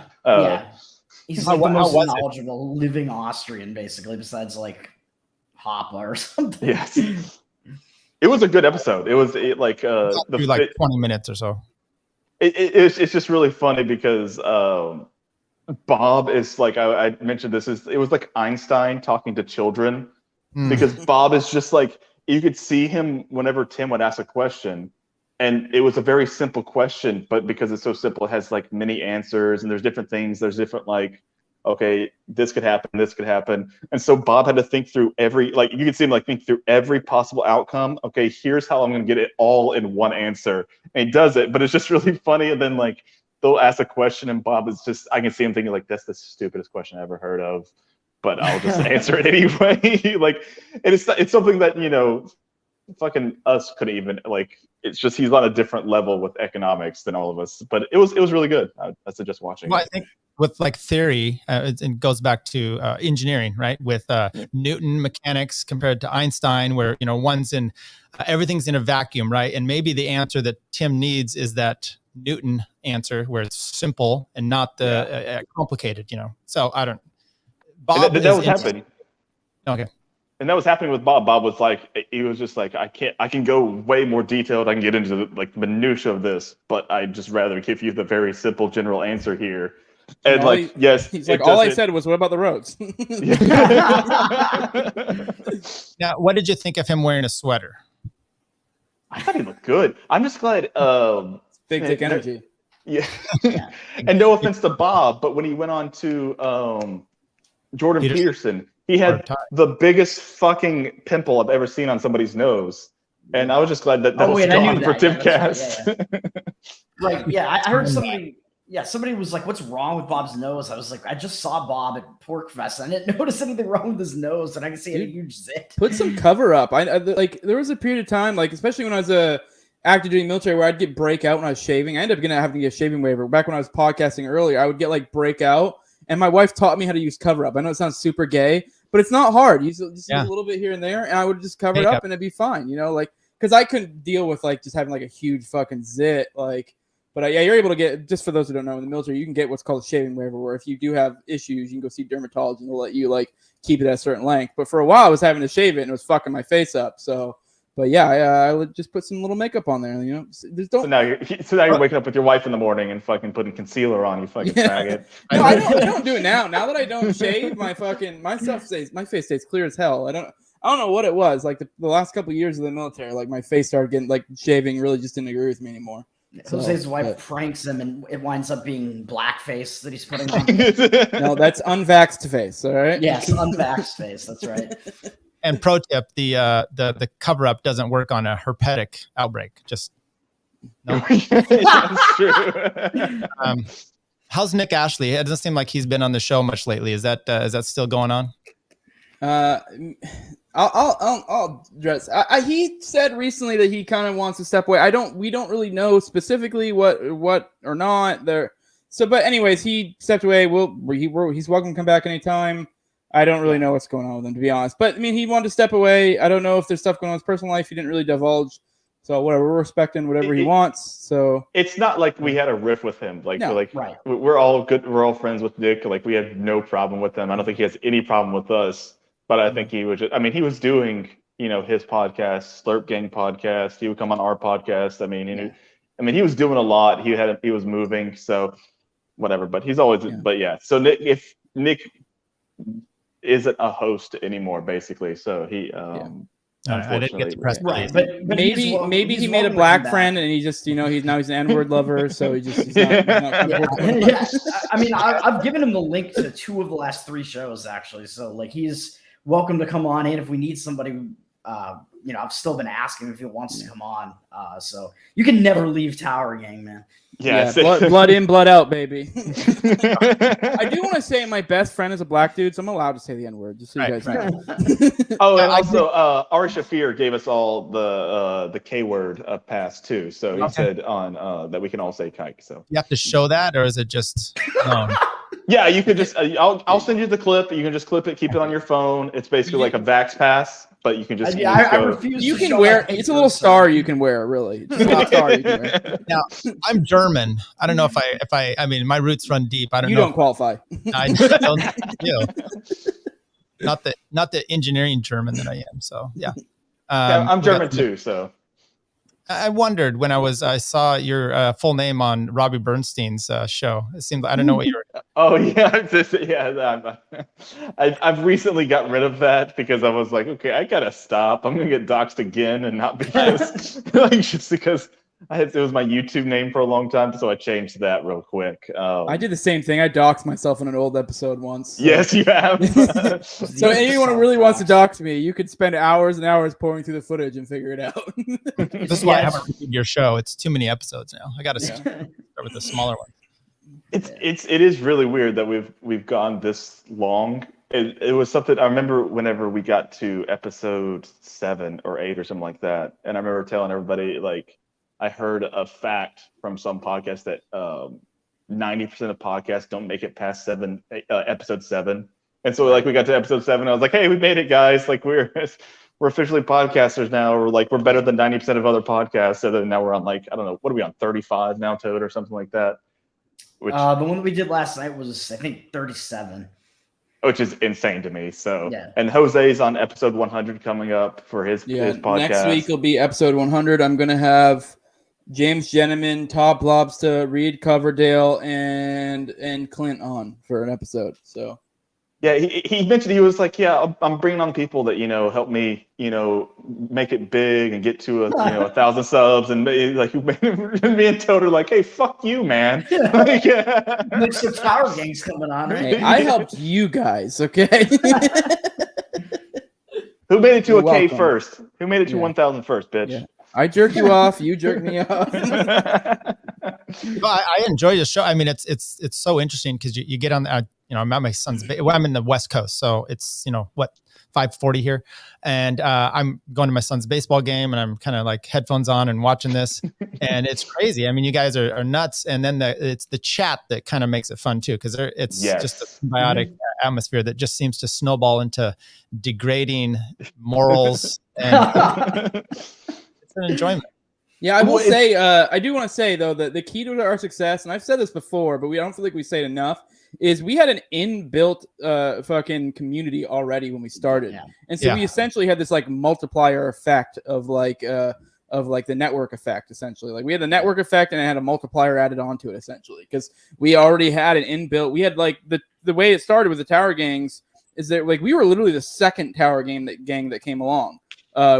He's like the most knowledgeable living Austrian, basically, besides like Hoppe or something. Yes. It was a good episode. It was like 20 minutes or so. It's just really funny because Bob is like, I mentioned this, it was like Einstein talking to children, because Bob is just like, you could see him whenever Tim would ask a question, and it was a very simple question, but because it's so simple, it has like many answers, and there's different things, there's different like, okay, this could happen. And so Bob had to think through you could see him like think through every possible outcome. Okay, here's how I'm going to get it all in one answer. And he does it, but it's just really funny. And then like they'll ask a question and Bob is just, I can see him thinking like, that's the stupidest question I ever heard of, but I'll just answer it anyway. Like, and it's something that, fucking us couldn't even like, it's just, he's on a different level with economics than all of us, but it was really good. I suggest watching. Well, I think with like theory, it goes back to engineering, right? With Newton mechanics compared to Einstein, where one's in everything's in a vacuum, right? And maybe the answer that Tim needs is that Newton answer, where it's simple and not the complicated. So I don't. Bob, that was happening. Okay. And that was happening with Bob. Bob was like, he was just like, I can go way more detailed. I can get into the minutia of this, but I'd just rather give you the very simple general answer here. And he's like, all I said was, what about the roads? Now, what did you think of him wearing a sweater? I thought he looked good. I'm just glad. Big dick energy. Yeah. And no offense to Bob, but when he went on to Jordan Peterson, he had the biggest fucking pimple I've ever seen on somebody's nose. And I was just glad that was gone for Timcast. Right. Yeah. I heard somebody. Yeah, somebody was like, what's wrong with Bob's nose? I was like, I just saw Bob at Pork Fest. And I didn't notice anything wrong with his nose, and I can see a huge zit. Put some cover up. I like there was a period of time, like especially when I was a actor doing military, where I'd get breakout when I was shaving. I ended up having to get a shaving waiver. Back when I was podcasting earlier, I would get like breakout, and my wife taught me how to use cover up. I know it sounds super gay, but it's not hard. You just use a little bit here and there, and I would just cover it up and it'd be fine, like because I couldn't deal with like just having like a huge fucking zit, like. But you're able to get, just for those who don't know, in the military, you can get what's called a shaving waiver, where if you do have issues, you can go see dermatology and they'll let you like keep it at a certain length. But for a while, I was having to shave it and it was fucking my face up. So, but yeah, I would just put some little makeup on there. So now you're waking up with your wife in the morning and fucking putting concealer on. You fucking faggot. No, I don't do it now. Now that I don't shave, my face stays clear as hell. I don't know what it was. Like the last couple of years of the military, like my face started getting like shaving really just didn't agree with me anymore. Jose's wife pranks him, and it winds up being blackface that he's putting on. No, that's unvaxxed face. All right. Yes, unvaxxed face. That's right. And pro tip: the cover up doesn't work on a herpetic outbreak. Just no. That's true. How's Nick Ashley? It doesn't seem like he's been on the show much lately. Is that still going on? I'll address. He said recently that he kind of wants to step away. We don't really know specifically what or not there. So, but anyways, he stepped away. He's welcome to come back anytime. I don't really know what's going on with him, to be honest. But I mean, he wanted to step away. I don't know if there's stuff going on in his personal life. He didn't really divulge. So whatever, we're respecting whatever he wants. So it's not like we had a riff with him. Like, No, right. we're all good. We're all friends with Nick. Like, we had no problem with him. I don't think he has any problem with us. But I think he was just, I mean, he was doing, his podcast, Slurp Gang podcast. He would come on our podcast. I mean, he was doing a lot. He was moving. So whatever. But he's always. Yeah. But yeah. So if Nick isn't a host anymore, basically. So he. I didn't get the press. Right, but maybe he made a black friend and he just he's an N-word lover, so he's not yeah. I mean, I've given him the link to 2 of the last 3 shows actually, so like he's welcome to come on in if we need somebody. I've still been asking him if he wants to come on. So you can never leave Towergang, man. Yeah, blood in, blood out, baby. I do want to say my best friend is a black dude, so I'm allowed to say the N-word, just so you guys know. Oh, and also, Ari Shafir gave us all the K-word pass, too. So he said on that we can all say kike. So you have to show that, or is it just known? Yeah, you could just, I'll send you the clip. You can just clip it, keep it on your phone. It's basically like a Vax pass. But you can just. I refuse. You can wear. It's a little star you can wear. Really, it's a little star you can wear. Now, I'm German. I don't know if I. I mean, my roots run deep. I don't know. You don't qualify. I don't. Not the engineering German that I am. So yeah. I'm German too. So. I wondered when I saw your full name on Robbie Bernstein's show. It seemed I don't know what you were. Oh yeah, I've recently got rid of that because I was like, okay, I gotta stop. I'm gonna get doxxed again, and not because just because it was my YouTube name for a long time, so I changed that real quick. I did the same thing. I doxed myself in an old episode once. So. Yes, you have. So anyone who really wants to dox me, you could spend hours and hours pouring through the footage and figure it out. This is why I haven't reviewed your show. It's too many episodes now. I got to start with the smaller one. It is really weird that we've gone this long. It was something I remember whenever we got to episode 7 or 8 or something like that, and I remember telling everybody like. I heard a fact from some podcast that 90% of podcasts don't make it past episode 7. And so like we got to episode 7, I was like, hey, we made it, guys. Like we're officially podcasters now. We're better than 90% of other podcasts. So then now we're on like, I don't know, what are we on, 35 now, Toad, or something like that? The one that we did last night was, I think, 37. Which is insane to me. So, and Jose's on episode 100 coming up for his podcast. Next week will be episode 100. I'm going to have James Jenneman, Todd Blobsta, Reed Coverdale, and Clint on for an episode. So, yeah, he mentioned he was like, yeah, I'm bringing on people that help me, make it big and get to 1,000 subs, and like me and Toad are like, hey, fuck you, man. Like, Mr. Towergang's coming on. Right? Hey, I helped you guys, okay? Who made it to K first? Who made it to 1,000 first, bitch? Yeah. I jerked you off. You jerked me off. Well, I enjoy the show. I mean, it's so interesting because you get on. I'm at my son's. I'm in the West Coast, so it's 5:40 here, and I'm going to my son's baseball game, and I'm kind of like headphones on and watching this, and it's crazy. I mean, you guys are nuts, and then it's the chat that kind of makes it fun too, because it's just a symbiotic atmosphere that just seems to snowball into degrading morals and. It's an enjoyment. Yeah, I will say, I do want to say, though, that the key to our success, and I've said this before, but I don't feel like we say it enough, is we had an inbuilt fucking community already when we started. Yeah. And so we essentially had this, like, multiplier effect of the network effect, essentially. Like, we had the network effect, and it had a multiplier added onto it, essentially, because we already had an inbuilt. We had, like, the way it started with the Tower Gangs is that, like, we were literally the second Tower gang that came along.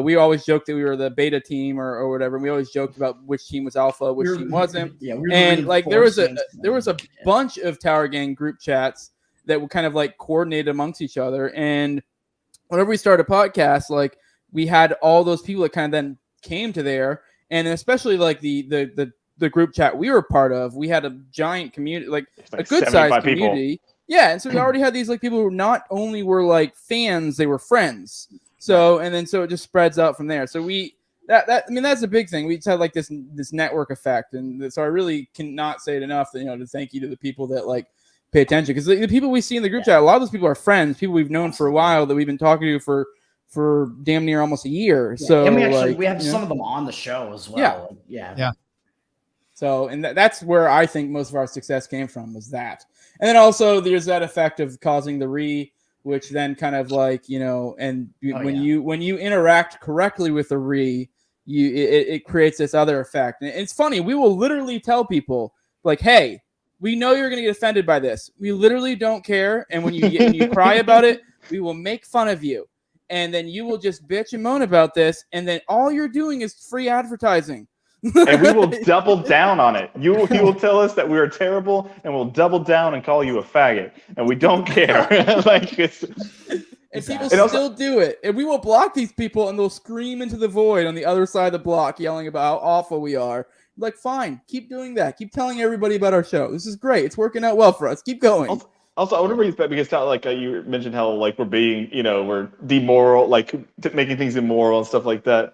We always joked that we were the beta team or whatever. We always joked about which team was alpha, which team wasn't. Yeah, and like there was a bunch of Tower Gang group chats that were kind of like coordinated amongst each other. And whenever we started a podcast, like we had all those people that kind of then came to there, and especially like the group chat we were part of, we had a giant community, like a good sized community. Yeah, and so we already had these like people who not only were like fans, they were friends. So and then so it just spreads out from there. So that's a big thing. We just had like this network effect, and so I really cannot say it enough that to thank you to the people that like pay attention, because the people we see in the group chat, a lot of those people are friends, people we've known for a while that we've been talking to for damn near almost a year. Yeah. So and we have some of them on the show as well. Yeah. So, and that's where I think most of our success came from, was that. And then also there's that effect of causing the which then kind of like, and when you interact correctly with the it creates this other effect. And it's funny. We will literally tell people like, hey, we know you're going to get offended by this. We literally don't care. And when you cry about it, we will make fun of you. And then you will just bitch and moan about this. And then all you're doing is free advertising. And we will double down on it. You will tell us that we are terrible, and we'll double down and call you a faggot, and we don't care. People still do it, and we will block these people, and they'll scream into the void on the other side of the block, yelling about how awful we are. Like, fine, keep doing that. Keep telling everybody about our show. This is great. It's working out well for us. Keep going. Also, I want to bring this back because like you mentioned how like we're being, we're demoral, like making things immoral and stuff like that.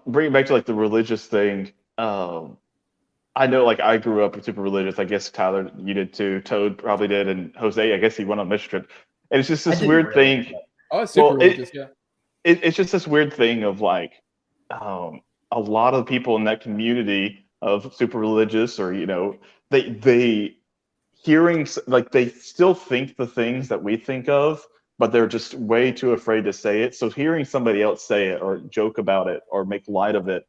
Bringing back to like the religious thing, I know like I grew up super religious. I guess Tyler, you did too. Toad probably did, and Jose, I guess he went on a mission trip. And it's just this weird thing. Oh, it's super religious, yeah. It's just this weird thing of like, a lot of people in that community of super religious, or they hearing like they still think the things that we think of, but they're just way too afraid to say it. So hearing somebody else say it or joke about it or make light of it,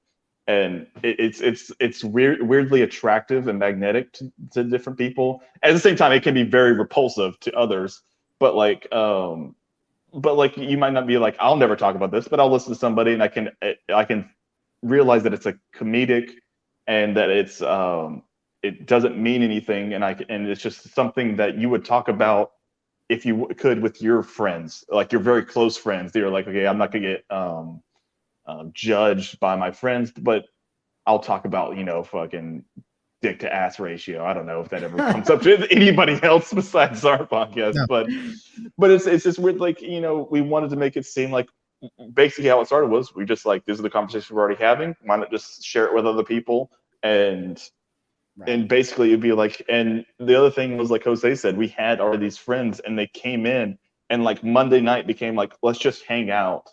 and it's weirdly attractive and magnetic to different people. At the same time, it can be very repulsive to others. But like you might not be like, I'll never talk about this, but I'll listen to somebody and I can realize that it's a comedic and that it's it doesn't mean anything, and it's just something that you would talk about if you could with your friends, like your very close friends. They're like, okay, I'm not gonna get judged by my friends, but I'll talk about fucking dick to ass ratio. I don't know if that ever comes up to anybody else besides our podcast, but it's just weird. Like we wanted to make it seem like basically how it started was we just like, this is the conversation we're already having. Why not just share it with other people? And basically it'd be like, and the other thing was like Jose said, we had already these friends and they came in, and like Monday night became like, let's just hang out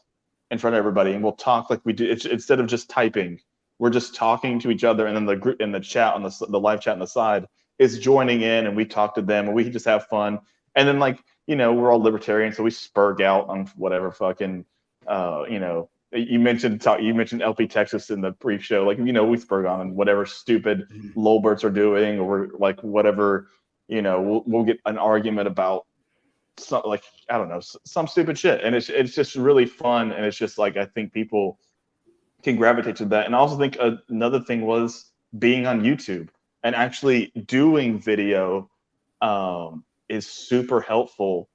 in front of everybody and we'll talk like we do. It's, instead of just typing, we're just talking to each other, and then the group in the chat on the live chat on the side is joining in, and we talk to them and we just have fun. And then like, we're all libertarian, so we spurg out on whatever fucking you mentioned LP Texas in the pre-show, like we spurg on whatever stupid lolberts are doing, or like whatever, we'll get an argument about some, like I don't know, some stupid shit, and it's just really fun, and it's just like I think people can gravitate to that. And I also think another thing was being on YouTube and actually doing video is super helpful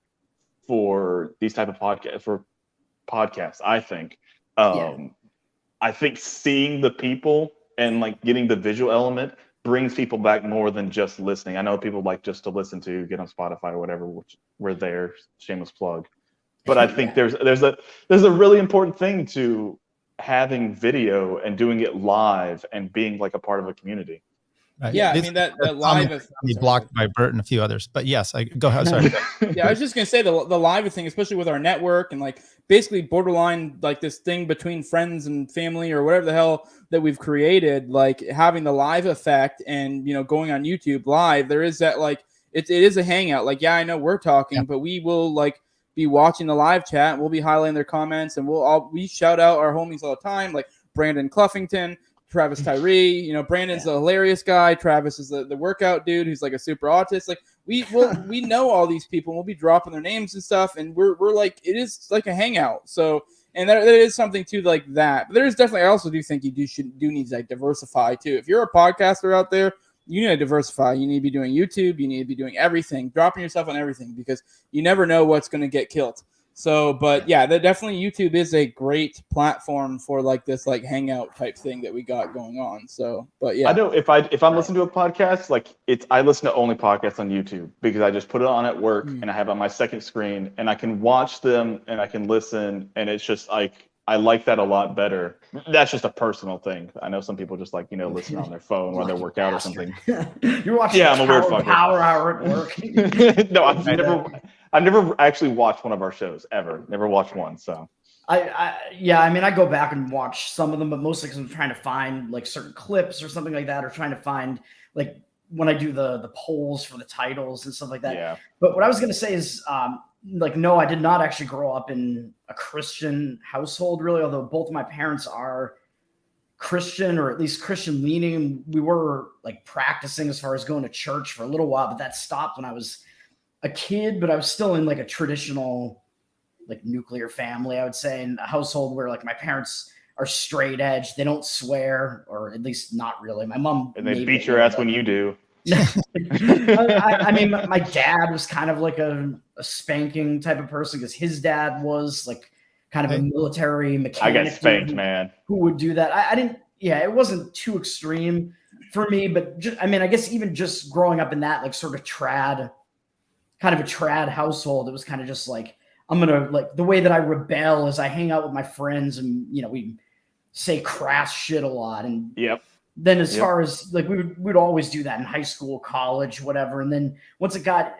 for these type of podcasts. I think. I think seeing the people and like getting the visual element brings people back more than just listening. I know people like just to listen to, get on Spotify or whatever, which we're there, shameless plug. But I think there's a really important thing to having video and doing it live and being like a part of a community. Right. Yeah, I mean that live is blocked by Bert and a few others, but yes, I go ahead. Sorry. Yeah, I was just gonna say the live thing, especially with our network and like basically borderline like this thing between friends and family or whatever the hell that we've created, like having the live effect and going on YouTube live, there is that like it is a hangout. Like I know we're talking, but we will like be watching the live chat and we'll be highlighting their comments, and we shout out our homies all the time, like Brandon Cluffington, Travis Tyree. Brandon's a hilarious guy. Travis is the workout dude who's like a super autist. Like we know all these people, and we'll be dropping their names and stuff, and we're like, it is like a hangout. So, and there is something to like that. But there is definitely, I also do think you do need to like diversify too. If you're a podcaster out there, you need to diversify. You need to be doing YouTube. You need to be doing everything, dropping yourself on everything, because you never know what's going to get killed. So, but yeah, that definitely YouTube is a great platform for like this like hangout type thing that we got going on. So, but yeah, I know if I'm listening to a podcast, like I listen to only podcasts on YouTube because I just put it on at work and I have it on my second screen and I can watch them and I can listen, and it's just like I like that a lot better. That's just a personal thing. I know some people just like, listen on their phone while they work out or something. You're watching I'm a weird fucker. Power Hour at work. No, I've never actually watched one of our shows ever. Never watched one. So I go back and watch some of them, but mostly because I'm trying to find like certain clips or something like that, or trying to find like when I do the polls for the titles and stuff like that. Yeah. But what I was going to say is, no, I did not actually grow up in a Christian household, really, although both of my parents are Christian, or at least Christian leaning. We were like practicing as far as going to church for a little while, but that stopped when I was a kid. But I was still in like a traditional, like nuclear family, I would say, in a household where like my parents are straight edge. They don't swear, or at least not really. My mom, and they beat your ass when you do. I mean, my dad was kind of like a spanking type of person because his dad was like kind of a military mechanic. I got spanked, man. Who would do that? I didn't. Yeah, it wasn't too extreme for me, but I guess even just growing up in that like sort of kind of a trad household, it was kind of just like, I'm gonna, like, the way that I rebel is I hang out with my friends and we say crass shit a lot. And then as far as like we'd always do that in high school, college, whatever. And then once it got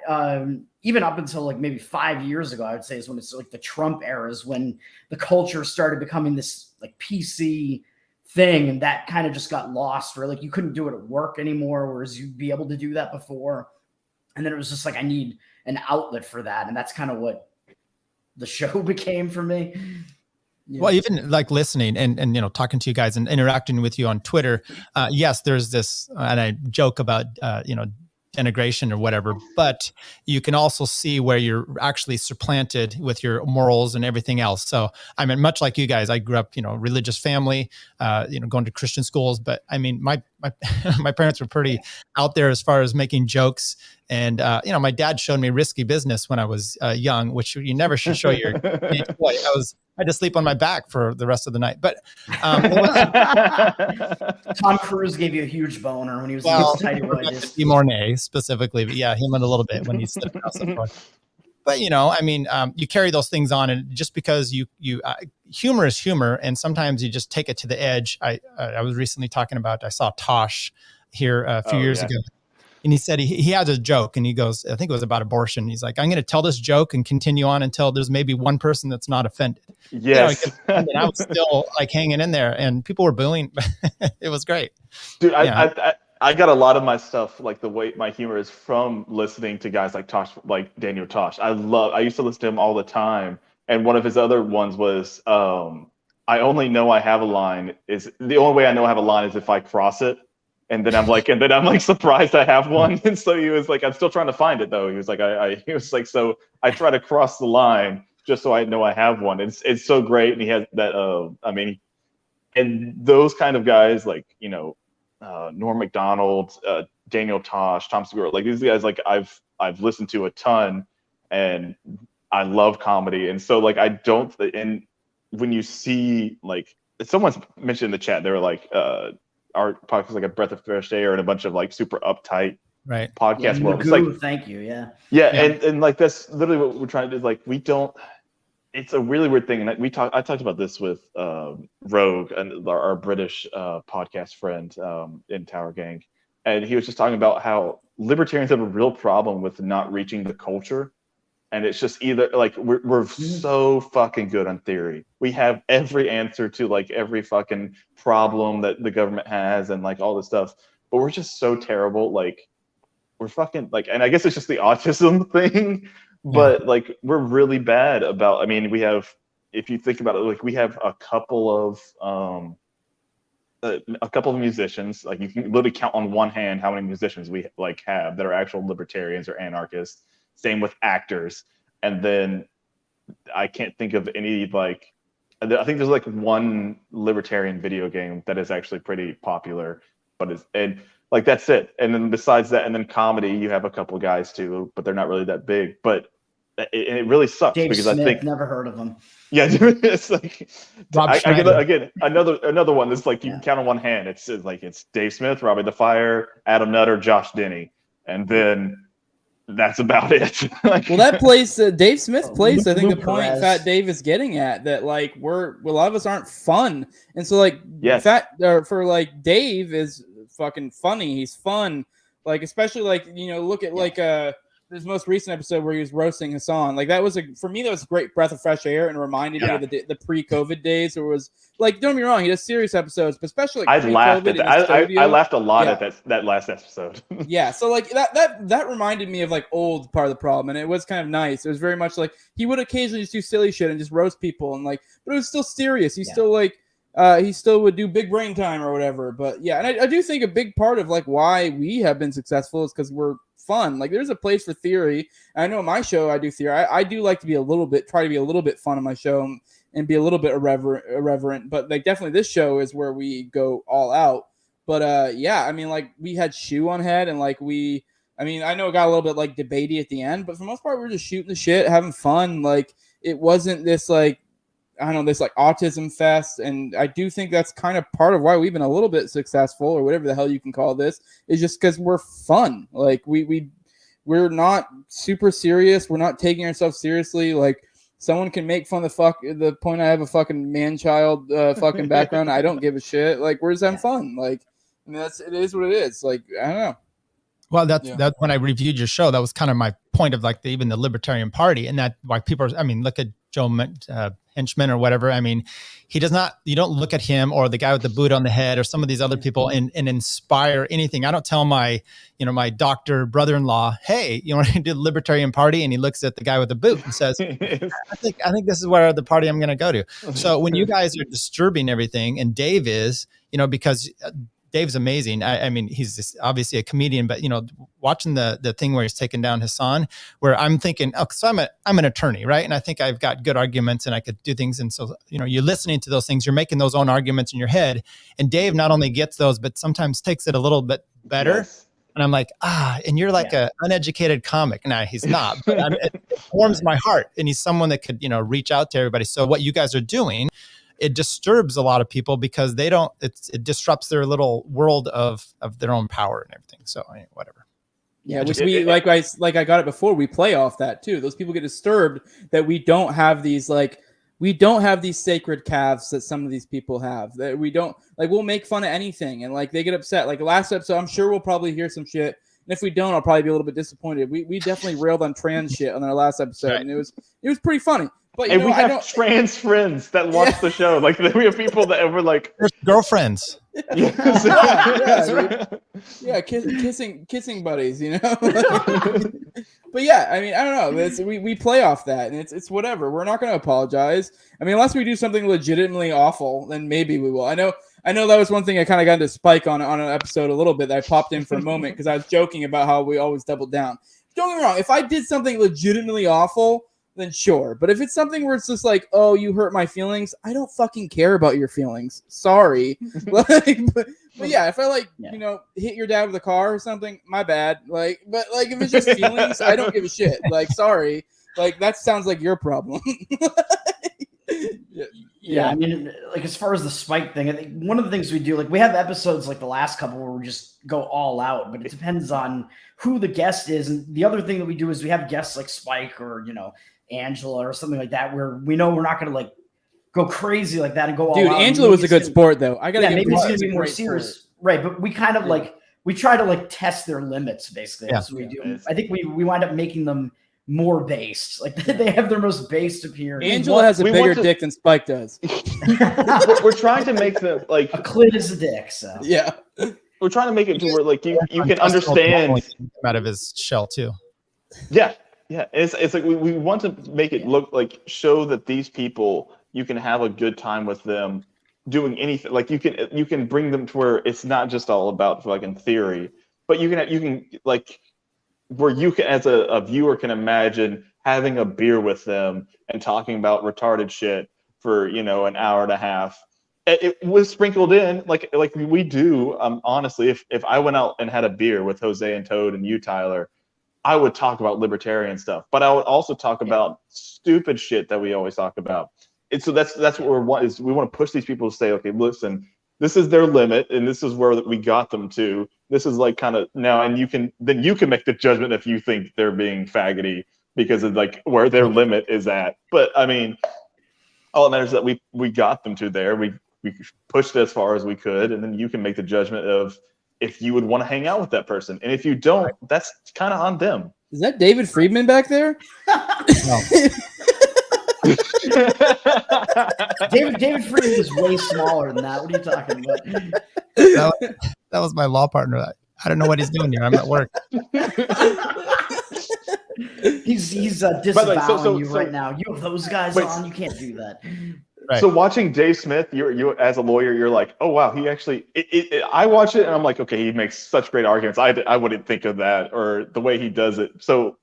even up until like maybe 5 years ago, I would say, is when it's like the Trump era, is when the culture started becoming this like PC thing, and that kind of just got lost, where like you couldn't do it at work anymore, whereas you'd be able to do that before. And then it was just like, I need an outlet for that, and that's kind of what the show became for me. Yeah. Well, even like listening and talking to you guys and interacting with you on Twitter, yes, there's this, and I joke about denigration or whatever, but you can also see where you're actually supplanted with your morals and everything else. So I mean, much like you guys, I grew up, religious family, going to Christian schools, but I mean, my my parents were pretty out there as far as making jokes. And, my dad showed me Risky Business when I was young, which you never should show your boy. I had to sleep on my back for the rest of the night. But Tom Cruise gave you a huge boner when he was in his tidy whities. Mornay specifically, but yeah, him a little bit when he slipped out the floor. But you carry those things on, and just because you humor is humor, and sometimes you just take it to the edge. I was recently talking about, I saw Tosh here a few years ago. And he said he had a joke, and he goes, I think it was about abortion. He's like, I'm going to tell this joke and continue on until there's maybe one person that's not offended. Yes. And I was still like hanging in there, and people were booing. It was great. Dude, I got a lot of my stuff, like the way my humor is, from listening to guys like Tosh, like Daniel Tosh. I used to listen to him all the time. And one of his other ones was, I only know I have a line is the only way I know I have a line is if I cross it. And then I'm like surprised I have one. And so he was like, I'm still trying to find it though. He was like, he was like, so I try to cross the line just so I know I have one. It's so great. And he has that, and those kind of guys, like, Norm Macdonald, Daniel Tosh, Tom Segura, like these guys, like I've listened to a ton, and I love comedy. And so like, and when you see, like, someone's mentioned in the chat, they were like, our podcast is like a breath of fresh air and a bunch of like super uptight podcast world. It's like, thank you. Yeah. And like, that's literally what we're trying to do. Like, it's a really weird thing. And I talked about this with Rogue, and our British podcast friend in Towergang. And he was just talking about how libertarians have a real problem with not reaching the culture. And it's just either like we're so fucking good on theory. We have every answer to like every fucking problem that the government has and like all this stuff. But we're just so terrible. Like, we're fucking like, and I guess it's just the autism thing. But like, we're really bad about, we have, if you think about it, like we have a couple of musicians, like you can literally count on one hand how many musicians we like have that are actual libertarians or anarchists. Same with actors. And then I can't think of any, like, I think there's like one libertarian video game that is actually pretty popular, and like, that's it. And then besides that, and then comedy, you have a couple guys too, but they're not really that big. But it really sucks Dave because Smith, I think never heard of him. yeah, it's like Rob I get Schneider. again another one that's like you Yeah. can count on one hand. It's like it's Dave Smith, Robbie the Fire, Adam Nutter, Josh Denny, and then that's about it. Like, Well, that place, Dave Smith place, I think Lou the point Perez. Fat Dave is getting at that, like, a lot of us aren't fun, and so like Yes. for like Dave is fucking funny. He's fun, like especially like look at like this most recent episode where he was roasting Hassan. Like that was for me that was a great breath of fresh air and reminded me of the pre-COVID days. Where it was like, don't get me wrong, he does serious episodes, but especially like I laughed at pre-COVID in that. the studio. I laughed a lot Yeah. at that last episode. Yeah, so like that reminded me of like old part of the problem, and it was kind of nice. It was very much like he would occasionally just do silly shit and just roast people, and like, but it was still serious. He still like he still would do big brain time or whatever. But yeah, and I do think a big part of like why we have been successful is because we're fun. Like there's a place for theory. I know my show I do theory. I do like to be try to be a little bit fun on my show and be a little bit irreverent. But like definitely this show is where we go all out. But yeah, I mean, like we had Shoe on head, and like I know it got a little bit like debatey at the end, but for the most part, we were just shooting the shit, having fun. Like it wasn't this like, I don't know, this like autism fest. And I do think that's kind of part of why we've been a little bit successful, or whatever the hell you can call this, is just because we're fun. Like we're not super serious. We're not taking ourselves seriously. Like someone can make fun of the point I have a fucking man-child fucking background. I don't give a shit. Like we're just having fun. Like, I mean, it is what it is. Like, I don't know. Well, that's when I reviewed your show. That was kind of my point of like even the Libertarian Party, and that why people are. I mean, look at Joe Henchman or whatever. I mean, he does not. You don't look at him or the guy with the boot on the head or some of these other people and inspire anything. I don't tell my my doctor brother-in-law, hey, you want to do the Libertarian Party, and he looks at the guy with the boot and says, I think this is where the party I'm going to go to. So when you guys are disturbing everything, and Dave is, because Dave's amazing. I mean, he's just obviously a comedian, but watching the thing where he's taking down Hassan, where I'm thinking, oh, so I'm an attorney, right? And I think I've got good arguments and I could do things. And so, you're listening to those things, you're making those own arguments in your head. And Dave not only gets those, but sometimes takes it a little bit better. Yes. And I'm like, and you're like a uneducated comic. Nah, he's not, but it warms my heart. And he's someone that could, reach out to everybody. So what you guys are doing, it disturbs a lot of people because it disrupts their little world of their own power and everything. So whatever. Yeah, which I got it before. We play off that too. Those people get disturbed that we don't have these sacred calves that some of these people have. That we don't like. We'll make fun of anything, and like they get upset. Like last episode, I'm sure we'll probably hear some shit. And if we don't, I'll probably be a little bit disappointed. We definitely railed on trans shit on our last episode, right. And it was pretty funny. But we have trans friends that watch the show. Like we have people that were like girlfriends. Kissing buddies, But yeah, I mean, I don't know. We play off that, and it's whatever. We're not going to apologize. I mean, unless we do something legitimately awful, then maybe we will. I know that was one thing I kind of got into Spike on an episode a little bit. That I popped in for a moment because I was joking about how we always double down. Don't get me wrong. If I did something legitimately awful, then sure. But if it's something where it's just like, oh, you hurt my feelings, I don't fucking care about your feelings. Sorry. But yeah, if I hit your dad with a car or something, my bad. But if it's just feelings, I don't give a shit. Like, sorry. Like that sounds like your problem. Yeah, I mean, like as far as the Spike thing, I think one of the things we do, like we have episodes like the last couple where we just go all out, but it depends on who the guest is. And the other thing that we do is we have guests like Spike or, Angela or something like that, where we know we're not going to like go crazy like that and go all out. Dude, Angela was a good sport though. I got to maybe it's going to be more serious. Right. But we kind of we try to test their limits basically. That's what we do. I think we wind up making them more based. Like they have their most based appearance. Angela has a bigger dick than Spike does. We're trying to make them like a clit is a dick. So yeah, we're trying to make it to where like you can understand out of his shell too. Yeah. Yeah. It's like we want to make it look like show that these people you can have a good time with them doing anything. Like you can bring them to where it's not just all about like in theory, but you can like where you can, as a viewer, can imagine having a beer with them and talking about retarded shit for an hour and a half. It was sprinkled in like we do. Honestly, if I went out and had a beer with Jose and Toad and you, Tyler, I would talk about libertarian stuff, but I would also talk about stupid shit that we always talk about. And so that's what we want to push these people to say, okay, listen, this is their limit, and this is where we got them to. This is like kind of now, and you can make the judgment if you think they're being faggoty because of like where their limit is at. But I mean, all that matters is that we got them to there. We pushed it as far as we could, and then you can make the judgment of if you would want to hang out with that person, and if you don't, that's kind of on them. Is that David Friedman back there? No. David Friedman is way smaller than that. What are you talking about? That was my law partner. I don't know what he's doing here. I'm at work. He's disavowing you right now. You have those guys on. You can't do that. Right. So watching Dave Smith, you as a lawyer, you're like, oh wow, he actually. I watch it and I'm like, okay, he makes such great arguments. I wouldn't think of that, or the way he does it. So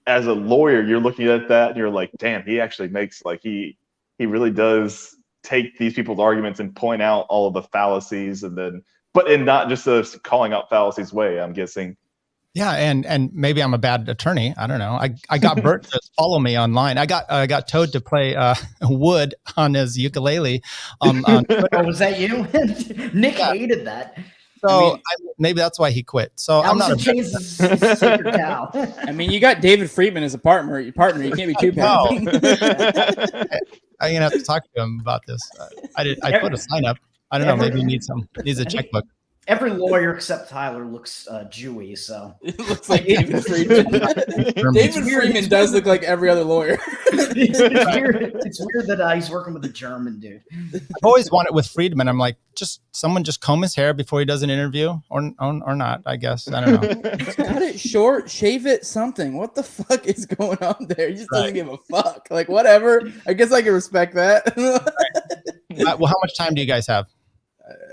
as a lawyer, you're looking at that and you're like, damn, he actually makes like he really does take these people's arguments and point out all of the fallacies, and then but in not just a calling out fallacies way, I'm guessing. Yeah, and maybe I'm a bad attorney. I don't know. I got Bert to follow me online. I got Toad to play wood on his ukulele. On Oh, was that you? Nick hated that. So maybe that's why he quit. So I'm not. Changed his sacred cow. I mean, you got David Friedman as a partner. You can't be too bad. I'm gonna have to talk to him about this. I put a sign up. I don't know. Maybe he needs a checkbook. Every lawyer except Tyler looks Jewy, so it looks like David Friedman. David Friedman does look like every other lawyer. It's weird that he's working with a German dude. I've always wanted with Friedman. I'm like, someone just comb his hair before he does an interview, or not. I guess I don't know. Cut it short, shave it, something. What the fuck is going on there? He just doesn't give a fuck. Like whatever. I guess I can respect that. Well, how much time do you guys have?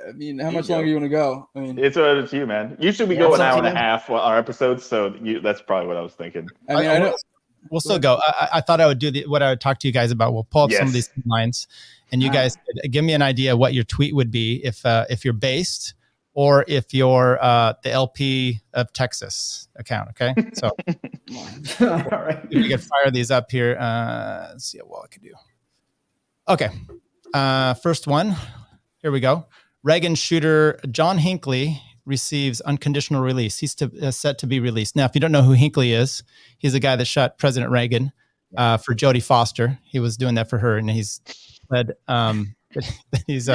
I mean, how much longer do you want to go? I mean, It's up to you, man. Usually we go an hour and a half on our episodes, so that's probably what I was thinking. I mean, I know. We'll still go. I thought I would do what I would talk to you guys about. We'll pull up some of these lines, and you guys could give me an idea of what your tweet would be if you're based or if you're the LP of Texas account. Okay, so All right. if you could fire these up here. Let's see what I could do. Okay, first one. Here we go. Reagan shooter John Hinckley receives unconditional release. He's set to be released. Now, if you don't know who Hinckley is, he's the guy that shot President Reagan for Jodie Foster. He was doing that for her, and he's led. He's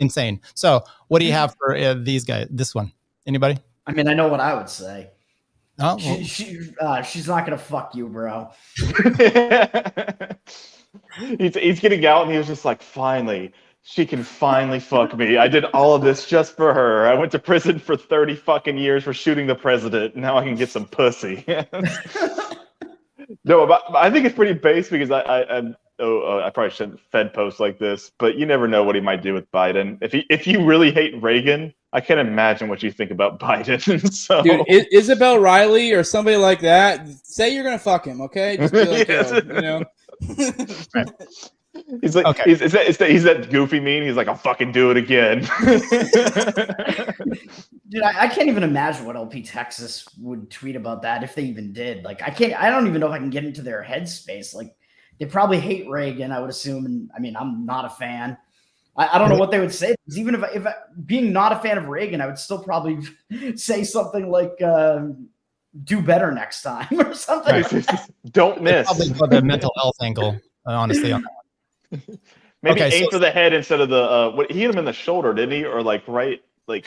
insane. So, what do you have for these guys? This one, anybody? I mean, I know what I would say. Oh, well. She's not gonna fuck you, bro. He's getting out, and he was just like, finally. She can finally fuck me. I did all of this just for her. I went to prison for 30 fucking years for shooting the president. Now I can get some pussy. No, but I think it's pretty base because I probably shouldn't Fed post like this, but you never know what he might do with Biden. If you really hate Reagan, I can't imagine what you think about Biden. So, dude, Isabel Riley or somebody like that, say you're gonna fuck him, okay? Just be like, you know. Right. He's like, okay. He's that goofy mean. He's like, I'll fucking do it again. Dude, I can't even imagine what LP Texas would tweet about that if they even did. Like, I don't even know if I can get into their headspace. Like, they probably hate Reagan, I would assume. And I mean, I'm not a fan. I don't know what they would say. Because even if being not a fan of Reagan, I would still probably say something like, do better next time or something. Right. Don't miss. Probably for the mental health angle, honestly, on that one. Maybe aim for the head instead of the he hit him in the shoulder, didn't he? Or like right, like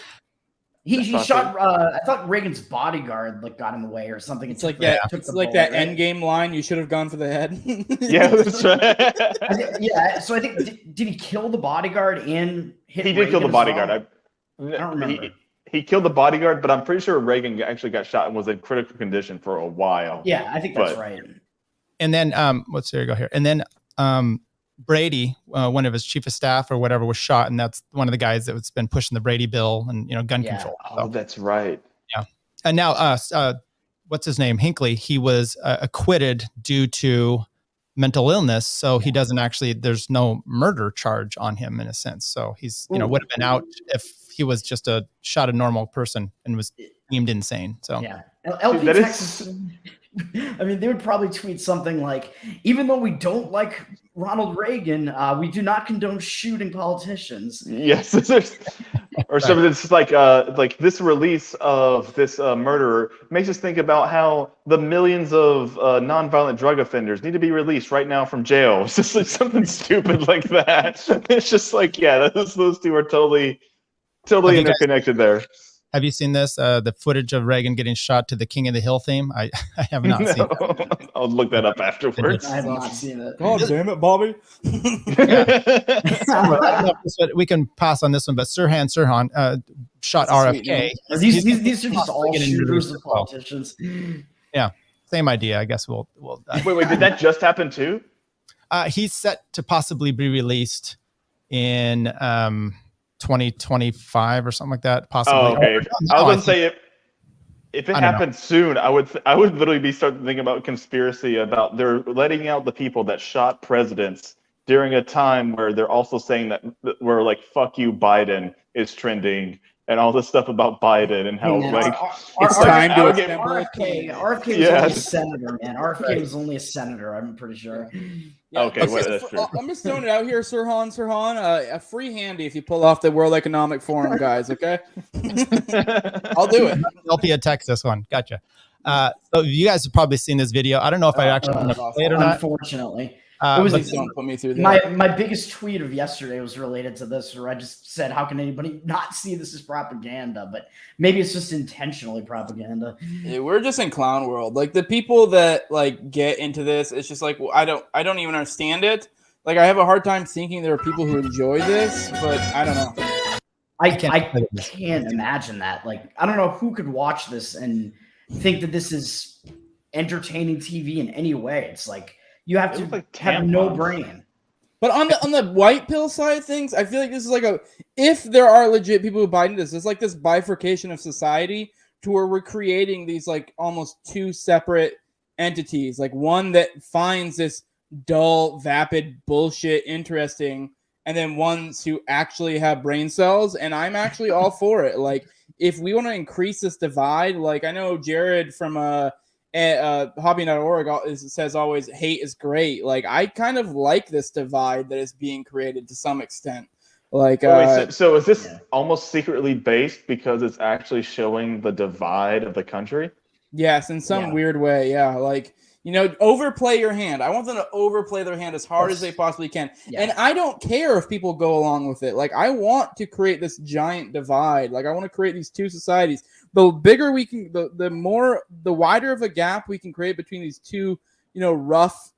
he shot. I thought Reagan's bodyguard got in the way or something. It's like that. It's like that end game line. You should have gone for the head. Yeah, that's right. So I think did he kill the bodyguard and hit? He did kill the bodyguard. I don't remember. He killed the bodyguard, but I'm pretty sure Reagan actually got shot and was in critical condition for a while. Yeah, I think that's right. And then let's go here. And then Brady, one of his chief of staff or whatever, was shot, and that's one of the guys that's been pushing the Brady bill and gun control. Oh, that's right. Yeah, and now what's his name? Hinckley. He was acquitted due to mental illness, so he doesn't actually. There's no murder charge on him in a sense. So he's would have been out if he was just shot a normal person and was deemed insane. So yeah, LP that is- Texas. I mean, they would probably tweet something like, "Even though we don't like Ronald Reagan, we do not condone shooting politicians." Yes, or something that's like this release of this murderer makes us think about how the millions of nonviolent drug offenders need to be released right now from jail. It's just like something stupid like that. It's just like, yeah, those two are totally interconnected there. Have you seen this? The footage of Reagan getting shot to the King of the Hill theme? I have not seen it. I'll look that up afterwards. I have not seen it. God damn it, Bobby. We can pass on this one, but Sirhan Sirhan shot RFK. These are just all shooters of politicians. Yeah, same idea. I guess we'll Wait, did that just happen too? he's set to possibly be released in 2025 or something like that. Possibly. Oh, okay. I was going to say if it I don't happened soon, I would literally be starting to think about conspiracy about they're letting out the people that shot presidents during a time where they're also saying that we're like, fuck you, Biden is trending and all this stuff about Biden and how it's time to RFK was only a senator, man. RFK was only a senator, I'm pretty sure. Yeah. Okay, well, that's true. I'm just throwing it out here, Sirhan. A free handy if you pull off the World Economic Forum, guys. Okay, I'll do it. LP Texas one, gotcha. So you guys have probably seen this video. I don't know if I actually want to play it or not. Unfortunately, Please don't put me through that. my biggest tweet of yesterday was related to this, where I just said, "How can anybody not see this as propaganda?" But maybe it's just intentionally propaganda. Yeah, we're just in clown world. Like the people that like get into this, it's just like, well, I don't even understand it. Like I have a hard time thinking there are people who enjoy this, but I don't know. I can't imagine that. Like I don't know who could watch this and think that this is entertaining TV in any way. It's like you have to have no brain. But on the white pill side of things, I feel like this is like if there are legit people who buy into this, it's like this bifurcation of society to where we're creating these like almost two separate entities. Like one that finds this dull, vapid bullshit interesting, and then ones who actually have brain cells. And I'm actually all for it. Like if we want to increase this divide, like I know Jared from hobby.org says always hate is great. Like I kind of like this divide that is being created to some extent. Like so is this almost secretly based because it's actually showing the divide of the country? Yes, in some weird way. Yeah, like overplay your hand. I want them to overplay their hand as hard as they possibly can. Yeah. And I don't care if people go along with it. Like I want to create this giant divide. Like I want to create these two societies. The bigger we can, the wider of a gap we can create between these two, rough,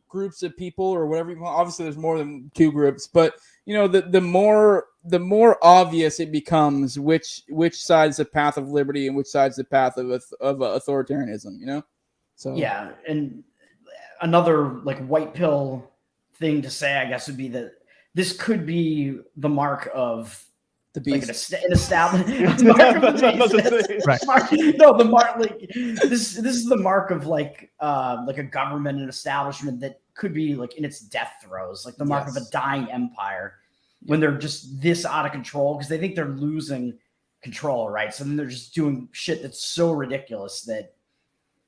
groups of people or whatever you want. Obviously, there's more than two groups, but the more obvious it becomes which side is the path of liberty and which side is the path of authoritarianism. So yeah, and another like white pill thing to say, I guess, would be that this could be the mark of the beast, like an established mark of the beast. Right. No, the mark like this is the mark of like a government and establishment that could be like in its death throes, like the mark of a dying empire when they're just this out of control because they think they're losing control, right? So then they're just doing shit that's so ridiculous that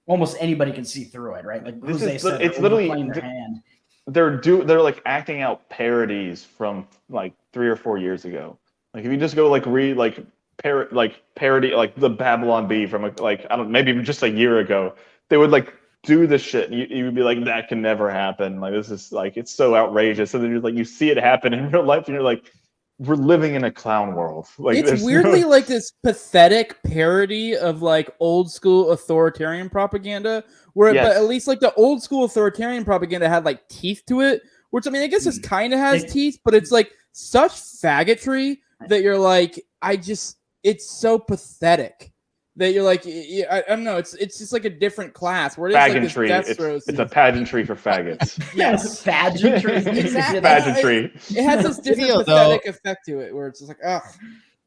almost anybody can see through it, right? Like Jose said, it's literally playing their hand. They're like acting out parodies from like 3 or 4 years ago. Like if you just go like read like parody like the Babylon Bee from like I don't maybe even just a year ago, they would like do this shit and you would be like that can never happen. Like this is like it's so outrageous. And then you're like you see it happen in real life and you're like we're living in a clown world. Like it's weirdly like this pathetic parody of like old school authoritarian propaganda where but at least like the old school authoritarian propaganda had like teeth to it, which I mean I guess this kind of has teeth, but it's like such faggotry that you're like it's so pathetic that you're like I don't know, it's just like a different class where it is pageantry. Like this it's a pageantry for faggots. Yes, pageantry. Exactly. Pageantry. It has this different pathetic effect to it where it's just like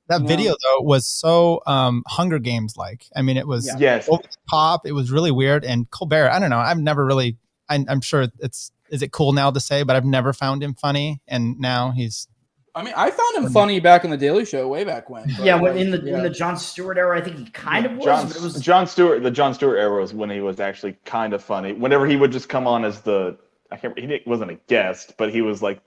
that video though was so Hunger Games like. I mean, it was over the top. It was really weird. And Colbert, I don't know. I've never really. I'm sure is it cool now to say, but I've never found him funny. And now he's. I mean, I found him funny back in the Daily Show way back when. Yeah, in the Jon Stewart era, I think he kind of was. But it was The Jon Stewart era was when he was actually kind of funny. Whenever he would just come on as he wasn't a guest, but he was like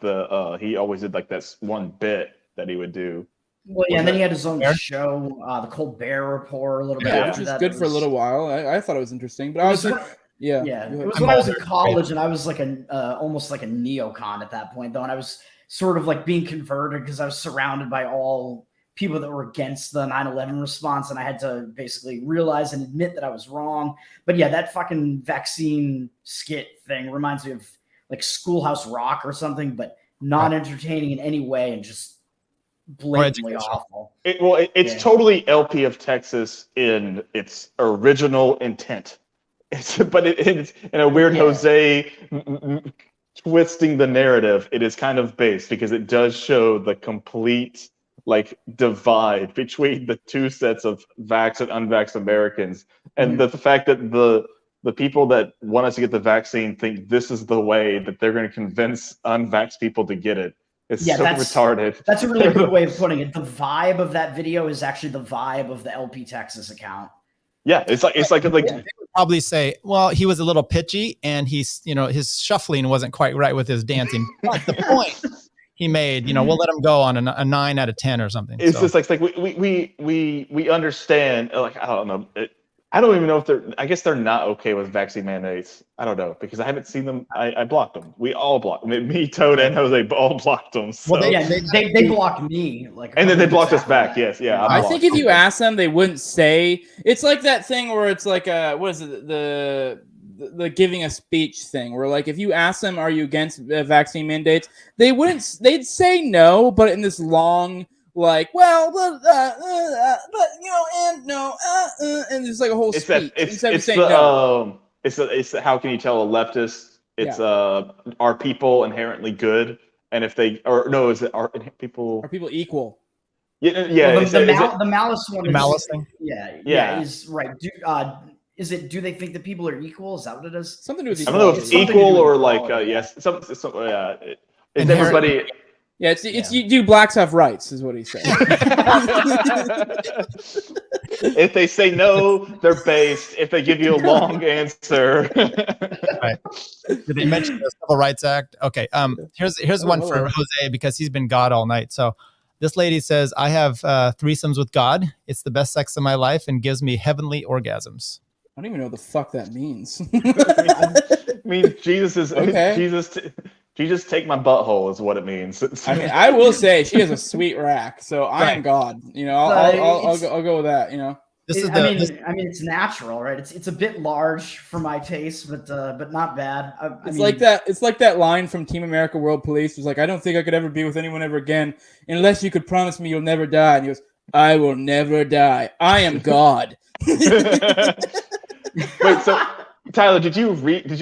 he always did like that one bit that he would do. Well, yeah, and then he had his own show, the Colbert Report, a little bit after which that. was good for a little while. I thought it was interesting, but I was like, yeah. It was when I was in college, and I was like almost like a neocon at that point, though, and I was sort of like being converted because I was surrounded by all people that were against the 9/11 response, and I had to basically realize and admit that I was wrong. But yeah, that fucking vaccine skit thing reminds me of like Schoolhouse Rock or something, but not entertaining in any way and just blatantly awful. It's totally LP of Texas in its original intent. But it's in a weird Jose twisting the narrative. It is kind of based because it does show the complete like divide between the two sets of vax and unvaxxed Americans, and the fact that the people that want us to get the vaccine think this is the way that they're going to convince unvaxxed people to get it. It's so retarded. That's a really good way of putting it. The vibe of that video is actually the vibe of the LP Texas account. Yeah, it's like they would probably say, well, he was a little pitchy and he's, his shuffling wasn't quite right with his dancing. But the point he made, we'll let him go on a 9 out of 10 or something. It's just like we understand. Like I don't know. I don't even know if I guess they're not okay with vaccine mandates. I don't know because I haven't seen them. I blocked them. We all blocked them. Me, Toad, and Jose all blocked them. So. Well, they blocked me. And then they blocked us back. Yes, yeah. I think if you ask them, they wouldn't say. It's like that thing where it's like what is it? The giving a speech thing where like if you ask them, are you against vaccine mandates? They wouldn't. They'd say no, but in this long. Like, well, but and no, and there's like a whole speech. It's how can you tell a leftist? It's are people inherently good? And if they are people equal? Yeah. Well, the malice one. The malice thing. Yeah, is right. Do they think that people are equal? Is that what it is? Something to do with I don't know if it's equal or like yes. Is everybody? Yeah, it's you do blacks have rights, is what he's saying. If they say no, they're based. If they give you a long answer. Right. Did they mention the Civil Rights Act? Okay. Here's one for Jose because he's been God all night. So this lady says, I have threesomes with God. It's the best sex of my life and gives me heavenly orgasms. I don't even know what the fuck that means. I mean, Jesus is okay. Jesus, take my butthole is what it means. I mean, I will say she has a sweet rack, so I am God. I'll go with that. I mean, it's natural, right? It's a bit large for my taste, but not bad. It's like that line from Team America: World Police. It was like, I don't think I could ever be with anyone ever again unless you could promise me you'll never die. And he goes, I will never die. I am God. Wait, so Tyler, did you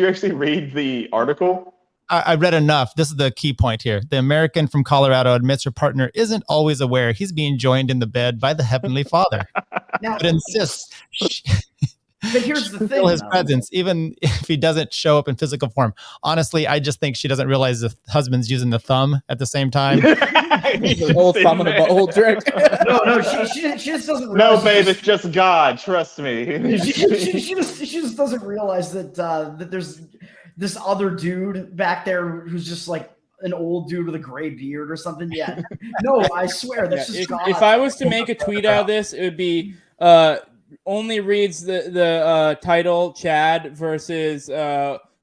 actually read the article? I read enough. This is the key point here. The American from Colorado admits her partner isn't always aware he's being joined in the bed by the Heavenly Father, but insists but here's the thing, feel his presence, even if he doesn't show up in physical form. Honestly, I just think she doesn't realize the husband's using the thumb at the same time. The whole thumb and a butthole trick. No, she just doesn't No, realize. babe, it's just God. Trust me. she just doesn't realize that there's this other dude back there who's just like an old dude with a gray beard or something. Yeah. No, I swear that's just God. If I was to make a tweet out of this, it would be only reads the title Chad versus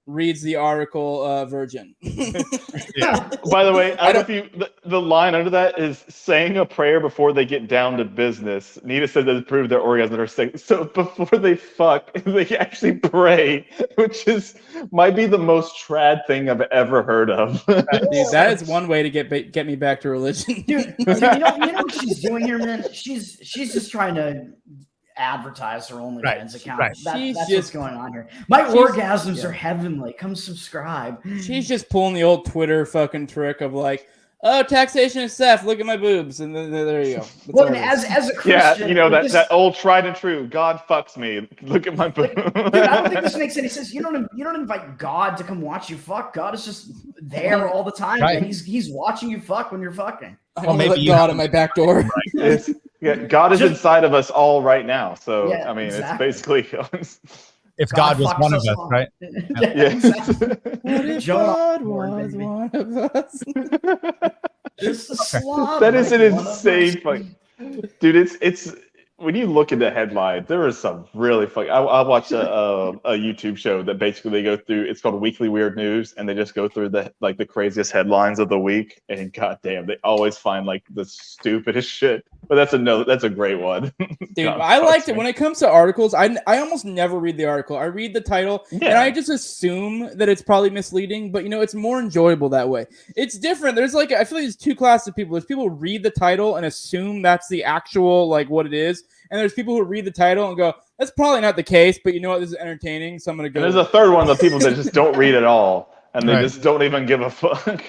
reads the article Virgin. Yeah. By the way, I don't know if the line under that is saying a prayer before they get down to business. Nita said that prove their orgasms are sick. So before they fuck, they actually pray, which might be the most trad thing I've ever heard of. Dude, that is one way to get me back to religion. Dude, you know what she's doing here, man? She's just trying to advertise her OnlyFans account. Right. That's what's going on here. My orgasms are heavenly. Come subscribe. She's just pulling the old Twitter fucking trick of like, oh, taxation is theft. Look at my boobs, and then there you go. That's Well, all and it is. as a Christian, that old tried and true. God fucks me. Look at my boob. Dude, I don't think this makes any sense. You don't invite God to come watch you fuck. God is just there all the time, Right. and he's watching you fuck when you're fucking. I Well, maybe maybe you God have- at my back door. God is inside of us all right now. So Yeah, I mean, exactly. it's basically. If God was fucks one of us us, all. right? Yeah, Yeah. exactly. What if Joan God Lord, was baby. one of us? Just a slob. That is like an one of insane us. fucking dude. It's when you look at the headline, there is some really fucking. I watched a YouTube show that basically they go through. It's called Weekly Weird News, and they just go through the craziest headlines of the week. And goddamn, they always find like the stupidest shit. But that's a great one. Dude, God I fucks liked it. me. When it comes to articles, I almost never read the article. I read the title, and Yeah. I just assume that it's probably misleading, but it's more enjoyable that way. It's different. There's I feel like there's two classes of people. There's people who read the title and assume that's the actual, what it is, and there's people who read the title and go, that's probably not the case, but you know what, this is entertaining, so I'm going to go. And there's a third one of the people that just don't read at all. And they Right. just don't even give a fuck.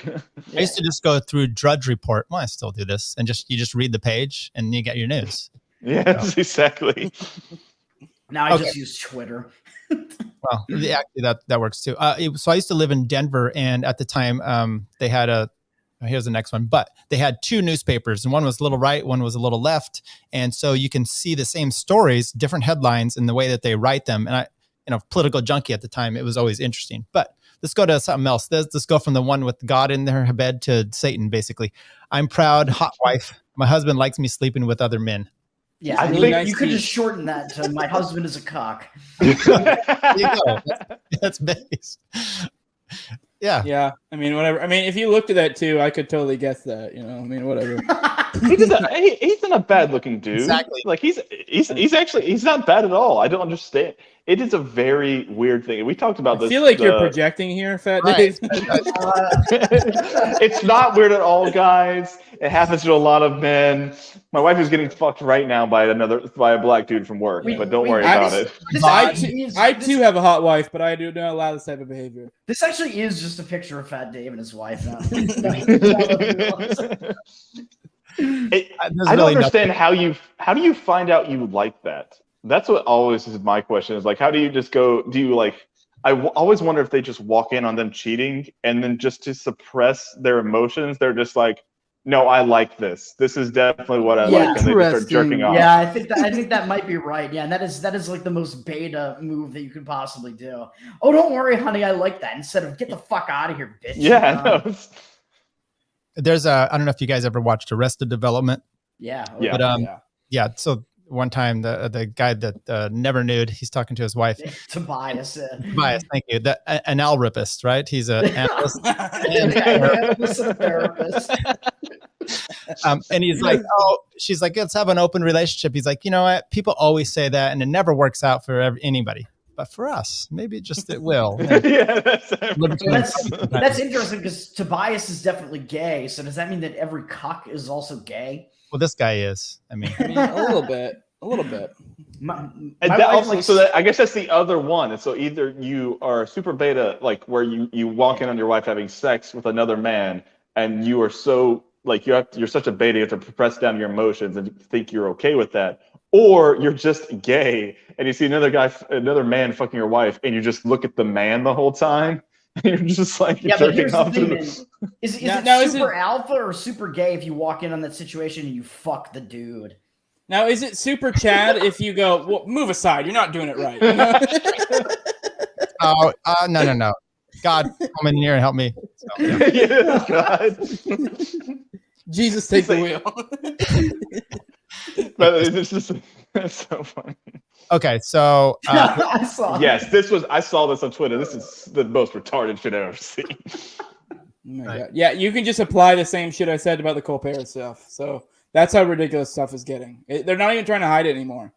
I used to just go through Drudge Report. Well, I still do this, and you just read the page and you get your news. Yes, exactly. Now I Okay. just use Twitter. Well, actually, that works too. So I used to live in Denver, and at the time, they had here's the next one, but they had two newspapers, and one was a little right, one was a little left, and so you can see the same stories, different headlines, in the way that they write them. And I, political junkie at the time, it was always interesting. But let's go to something else. Let's go from the one with God in their bed to Satan, basically. I'm proud, hot wife. My husband likes me sleeping with other men. Yeah, I I mean, think- you could just shorten that to "My husband is a cock." There you go. That's based. Yeah. Yeah, I mean, whatever. I mean, if you looked at that too, I could totally guess that. I mean, whatever. He's not a bad looking dude. Exactly. Like he's not bad at all. I don't understand. It is a very weird thing. We talked about this. I feel like you're projecting here, Fat Right. Dave. It's not weird at all, guys. It happens to a lot of men. My wife is getting fucked right now by a black dude from work, but don't worry about it. I too have a hot wife, but I do not allow this type of behavior. This actually is just a picture of Fat Dave and his wife. Now. I don't understand how do you find out you like that? That's what always is my question is how do you just go, always wonder if they just walk in on them cheating and then just to suppress their emotions, they're just like, no, I like this. This is definitely what I like. And they just start jerking off. Yeah, I think that might be right. Yeah, and that is the most beta move that you could possibly do. Oh, don't worry, honey, I like that. Instead of get the fuck out of here, bitch. Yeah, no, There's I don't know if you guys ever watched Arrested Development. Yeah. Yeah. But yeah. So one time the guy that never nude, he's talking to his wife. Tobias. Tobias, thank you. An analrapist, right? He's an analyst. Therapist. And he's like, oh, she's like, let's have an open relationship. He's like, you know what? People always say that, and it never works out for anybody. But for us, maybe it will. Yeah, That's interesting because Tobias is definitely gay. So does that mean that every cuck is also gay? Well, this guy is. I mean, a little bit. I guess that's the other one. And so either you are super beta, where you walk in on your wife having sex with another man, and you are so you're such a beta, you have to press down your emotions and think you're okay with that, or you're just gay and you see another man fucking your wife, and you just look at the man the whole time. You're just jerking off to Is it super alpha or super gay if you walk in on that situation and you fuck the dude? Now, is it super Chad if you go, well, move aside, you're not doing it right? Oh, no. God, come in here and help me. So, yeah. Yeah, God. Jesus, take the wheel. But it's just that's so funny. Okay, so I saw. Yes, I saw this on Twitter. This is the most retarded shit I've ever seen. Oh my God. Yeah, you can just apply the same shit I said about the Colbert stuff. So that's how ridiculous stuff is getting. They're not even trying to hide it anymore.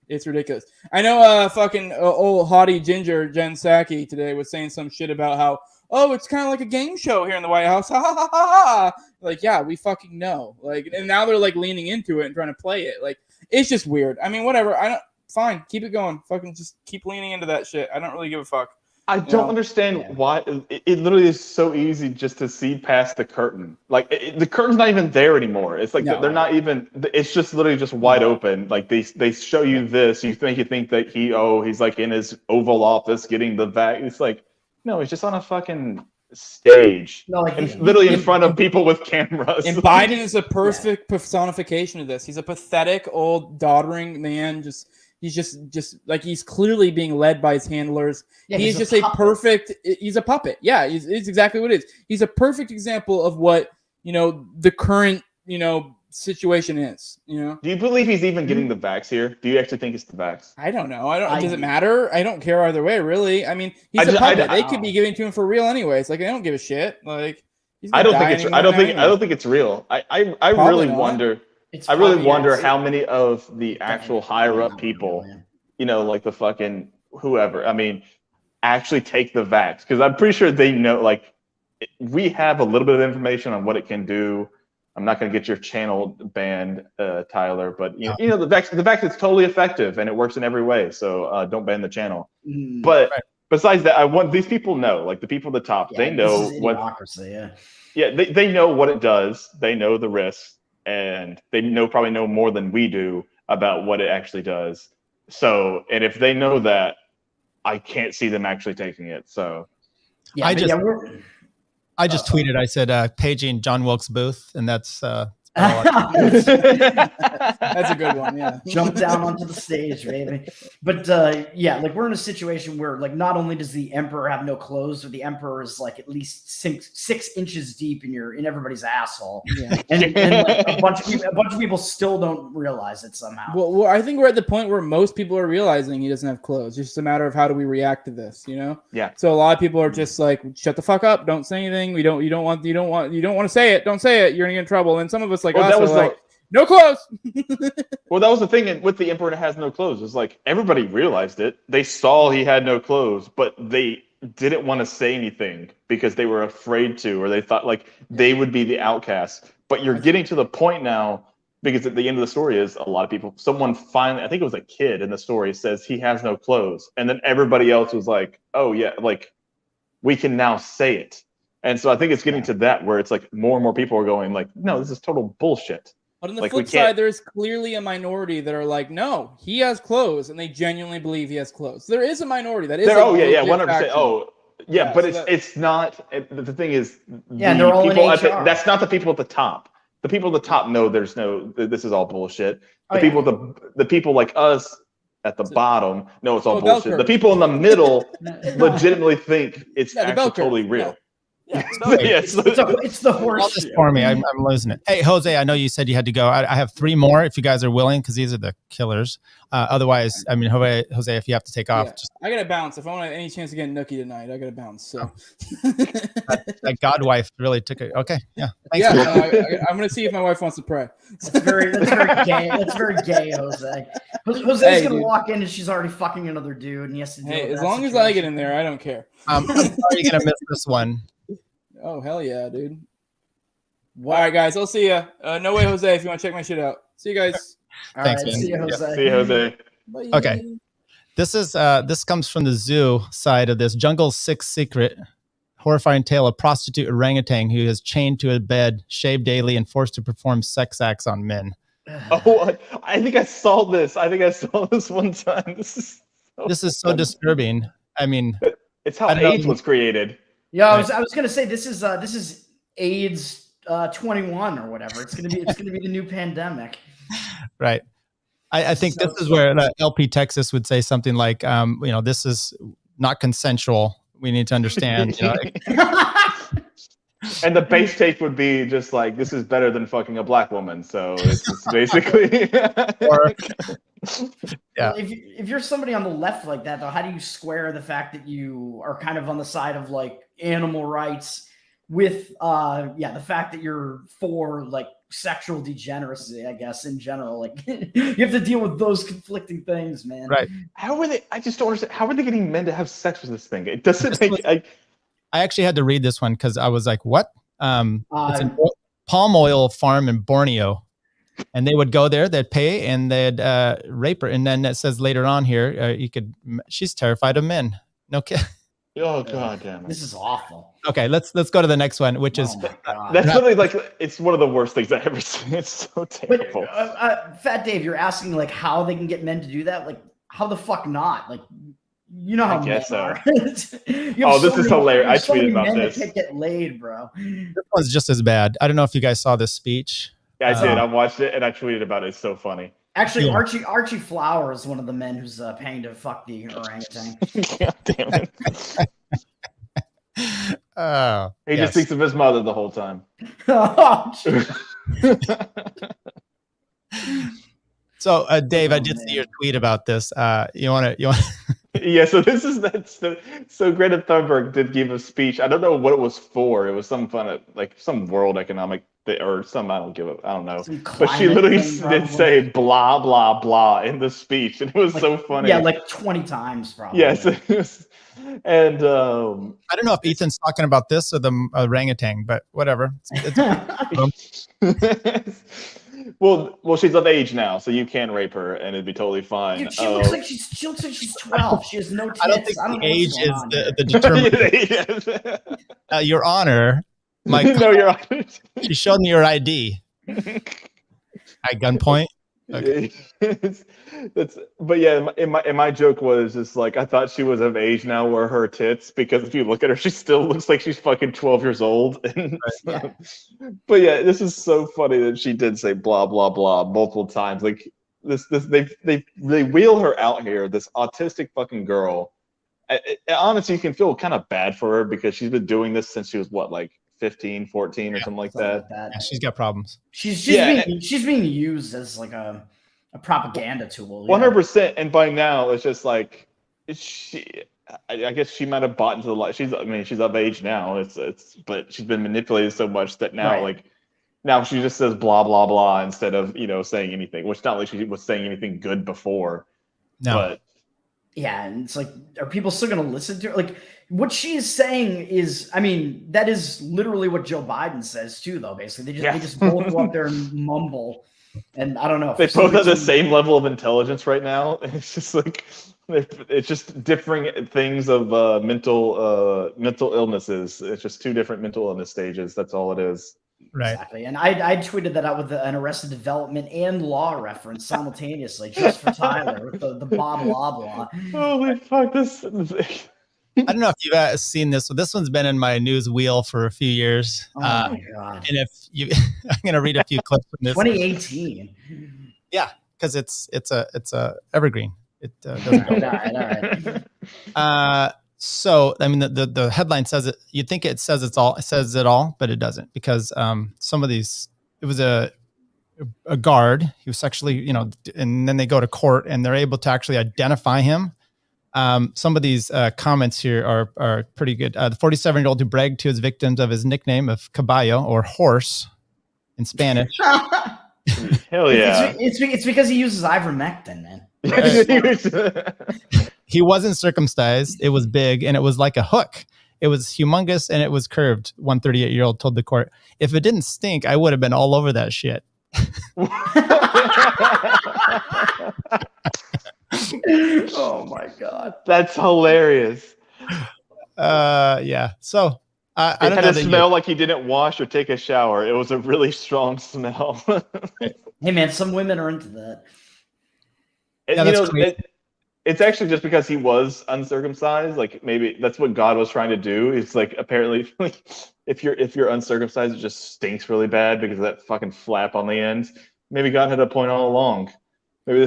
It's ridiculous. I know fucking old haughty ginger Jen Psaki today was saying some shit about how, oh, it's kind of like a game show here in the White House. Ha ha ha ha ha. Yeah, we fucking know. And now they're leaning into it and trying to play it. It's just weird. I mean, whatever. Fine, keep it going. Fucking just keep leaning into that shit. I don't really give a fuck. I don't understand why it literally is so easy just to see past the curtain. Like the curtain's not even there anymore. It's like they're not even. It's just literally just wide open. Like they show you this. You think that he's like in his Oval Office getting the vac. It's like no, he's just on a fucking stage. No, like literally in front of people with cameras. And Biden is a perfect personification of this. He's a pathetic old doddering man. He's just like he's clearly being led by his handlers. Yeah, he's just a perfect. He's a puppet. Yeah, it's exactly what it is. He's a perfect example of what the current situation is. Do you believe he's even getting the vax here? Do you actually think it's the vax? I don't know. Does it matter? I don't care either way, really. I mean, he's a puppet. They could be giving to him for real, anyways. Like they don't give a shit. Like I don't think it's real. I really wonder. I really wonder how many of the actual higher up people, like the fucking whoever, I mean, actually take the vax. Because I'm pretty sure they know, like, we have a little bit of information on what it can do. I'm not going to get your channel banned, Tyler, but the vax is totally effective and it works in every way. So don't ban the channel. But besides that, these people know, like the people at the top, they know what. They know what it does. They know the risks. And they probably know more than we do about what it actually does. So, and if they know that, I can't see them actually taking it. So, I just tweeted. I said paging John Wilkes Booth, and that's that's a good one. Yeah, jump down onto the stage, baby. But like we're in a situation where like not only does the emperor have no clothes, but the emperor is like at least 6 inches deep in everybody's asshole. Yeah, and like a bunch of people still don't realize it somehow. Well, I think we're at the point where most people are realizing he doesn't have clothes. It's just a matter of how do we react to this, Yeah. So a lot of people are just like, shut the fuck up, don't say anything. You don't want to say it. Don't say it. You're gonna get in trouble. And some of us like no clothes. Well, that was the thing with the emperor that has no clothes. It's like everybody realized it. They saw he had no clothes, but they didn't want to say anything because they were afraid to, or they thought like they would be the outcast. But you're getting to the point now because at the end of the story is a lot of people. Someone finally, I think it was a kid in the story, says he has no clothes, and then everybody else was like, "Oh yeah, like we can now say it." And so I think it's getting to that where it's like more and more people are going like, no, this is total bullshit. But on the flip side, there's clearly a minority that are like, no, he has clothes, and they genuinely believe he has clothes. There is a minority that is. 100%. Oh, yeah, but so it's not. The thing is, they're all people in HR. That's not the people at the top. The people at the top know there's no. This is all bullshit. The people like us at the bottom know it's all bullshit. The people in the middle legitimately think it's actually totally real. Yeah, it's the horse for me. I'm losing it. Hey, Jose, I know you said you had to go. I have 3 more if you guys are willing, because these are the killers. Otherwise, I mean, Jose, if you have to take off. I got to bounce. If I want any chance to get Nookie tonight, I got to bounce. So that godwife really took it. Okay. Yeah. Thanks. I'm going to see if my wife wants to pray. That's very gay. That's very gay, Jose. Jose's going to walk in and she's already fucking another dude. And he has to deal with as long as I get in there, I don't care. I'm sorry you're going to miss this one. Oh, hell yeah, dude. All right, guys. I'll see you. No way, Jose, if you want to check my shit out. See you guys. Thanks, man. See you, Jose. Yeah. See you, Jose. Bye. Okay. This comes from the zoo side of this. Jungle's sixth secret. Horrifying tale of prostitute orangutan who is chained to a bed, shaved daily, and forced to perform sex acts on men. Oh, I think I saw this. One time. This is so disturbing. I mean, it's how AIDS was created. Yeah, I was gonna say this is AIDS 21 or whatever. It's gonna be the new pandemic. Right. I think this is where LP Texas would say something like, this is not consensual. We need to understand. And the base take would be just like, this is better than fucking a black woman. So it's basically. Yeah. If you're somebody on the left like that, though, how do you square the fact that you are kind of on the side of like animal rights with the fact that you're for like sexual degeneracy, I guess, in general? Like you have to deal with those conflicting things, man. Right. How are they? I just don't understand. How are they getting men to have sex with this thing? It doesn't make. I actually had to read this one because I was like, what? It's a palm oil farm in Borneo. And they would go there, they'd pay, and they'd rape her. And then it says later on here, she's terrified of men. No kidding. Oh god damn it! This is awful. Okay, let's go to the next one, which is Oh my God. That's literally like it's one of the worst things I've ever seen. It's so But terrible. Fat Dave, you're asking like how they can get men to do that? Like how the fuck not? Like you know how I guess men are. This is hilarious. I tweeted about this. That can't get laid, bro. this one's just as bad. I don't know if you guys saw this speech. Yeah, I did. I watched it and I tweeted about it. It's so funny. Actually, Yeah. Archie Flower is one of the men who's paying to fuck the orangutan. God damn it! Oh, He just thinks of his mother the whole time. Oh, shit. So, Dave, I Oh, did man. see your tweet about this. You want to? Yeah, so so Greta Thunberg did give a speech. I don't know what it was for. It was some some world economic thing or some I don't know. Some But she climate literally thing, did probably. say blah blah blah in the speech, and it was so funny. Yeah, like 20 times probably. yes, and I don't know if Ethan's talking about this or the orangutan, but whatever. well, she's of age now, so you can rape her, and it'd be totally fine. Dude, she looks like she's 12. She has no tits. I don't think know the age what's is going on here. the determinant. Your Honor, my no, you're honest. she showed me your ID at gunpoint. Okay. But yeah, and my joke was just like I thought she was of age now where her tits, because if you look at her, she still looks like she's fucking 12 years old. And Yeah. But yeah, this is so funny that she did say blah blah blah multiple times. Like this they wheel her out here, this autistic fucking girl. Honestly, you can feel kind of bad for her because she's been doing this since she was what, like 15, 14 or something like that. Yeah, she's got problems. She's Yeah. being used as like a propaganda tool. you know? 100%. And by now, it's just like I guess she might have bought into the lie. She's of age now. But she's been manipulated so much that now, Right. now she just says blah blah blah instead of saying anything. Which not like she was saying anything good before. No, But Yeah, and it's like, are people still going to listen to her? Like, what she is saying is, that is literally what Joe Biden says too, though. Basically, they just both go up there and mumble, and I don't know. they both have the same level of intelligence right now. It's just like it's just differing things of mental illnesses. It's just two different mental illness stages. That's all it is. right. Exactly, and I tweeted that out with an Arrested Development and Law reference simultaneously, just for Tyler with the blah blah blah. Holy fuck! This. I don't know if you've seen this. So this one's been in my news wheel for a few years. Oh my god! And if you, I'm going to read a few clips from this. 2018. Yeah, because it's a evergreen. It All doesn't right, all right. So I mean the headline says it. You think it says it all, but it doesn't, because some of these, it was a guard. He was sexually, and then they go to court and they're able to actually identify him. Some of these comments here are pretty good. The 47-year-old who bragged to his victims of his nickname of caballo, or horse in Spanish. Hell yeah! It's because he uses ivermectin, man. He wasn't circumcised. It was big, and it was like a hook. It was humongous, and it was curved. One 38-year-old told the court, "If it didn't stink, I would have been all over that shit." Oh my god! That's hilarious. Yeah. So I It don't had know a that smell like he didn't wash or take a shower. It was a really strong smell. Hey man, some women are into that. And, Yeah, that's crazy. it's actually just because he was uncircumcised. Like maybe that's what God was trying to do. It's like apparently, like, if you're uncircumcised, it just stinks really bad because of that fucking flap on the end. Maybe God had a point all along. Maybe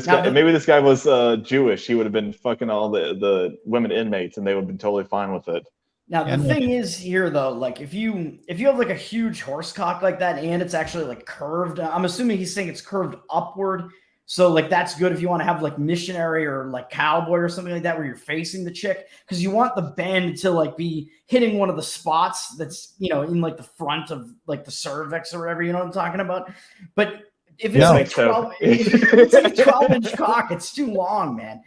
this guy was Jewish. He would have been fucking all the women inmates, and they would have been totally fine with it. Now the thing is here though, like if you have like a huge horse cock like that and it's actually like curved, I'm assuming he's saying it's curved upward. So like that's good if you want to have like missionary or like cowboy or something like that where you're facing the chick, because you want the bend to like be hitting one of the spots that's in like the front of like the cervix or whatever, you know what I'm talking about. But if it's like 12, if it's like a 12-inch cock, it's too long, man.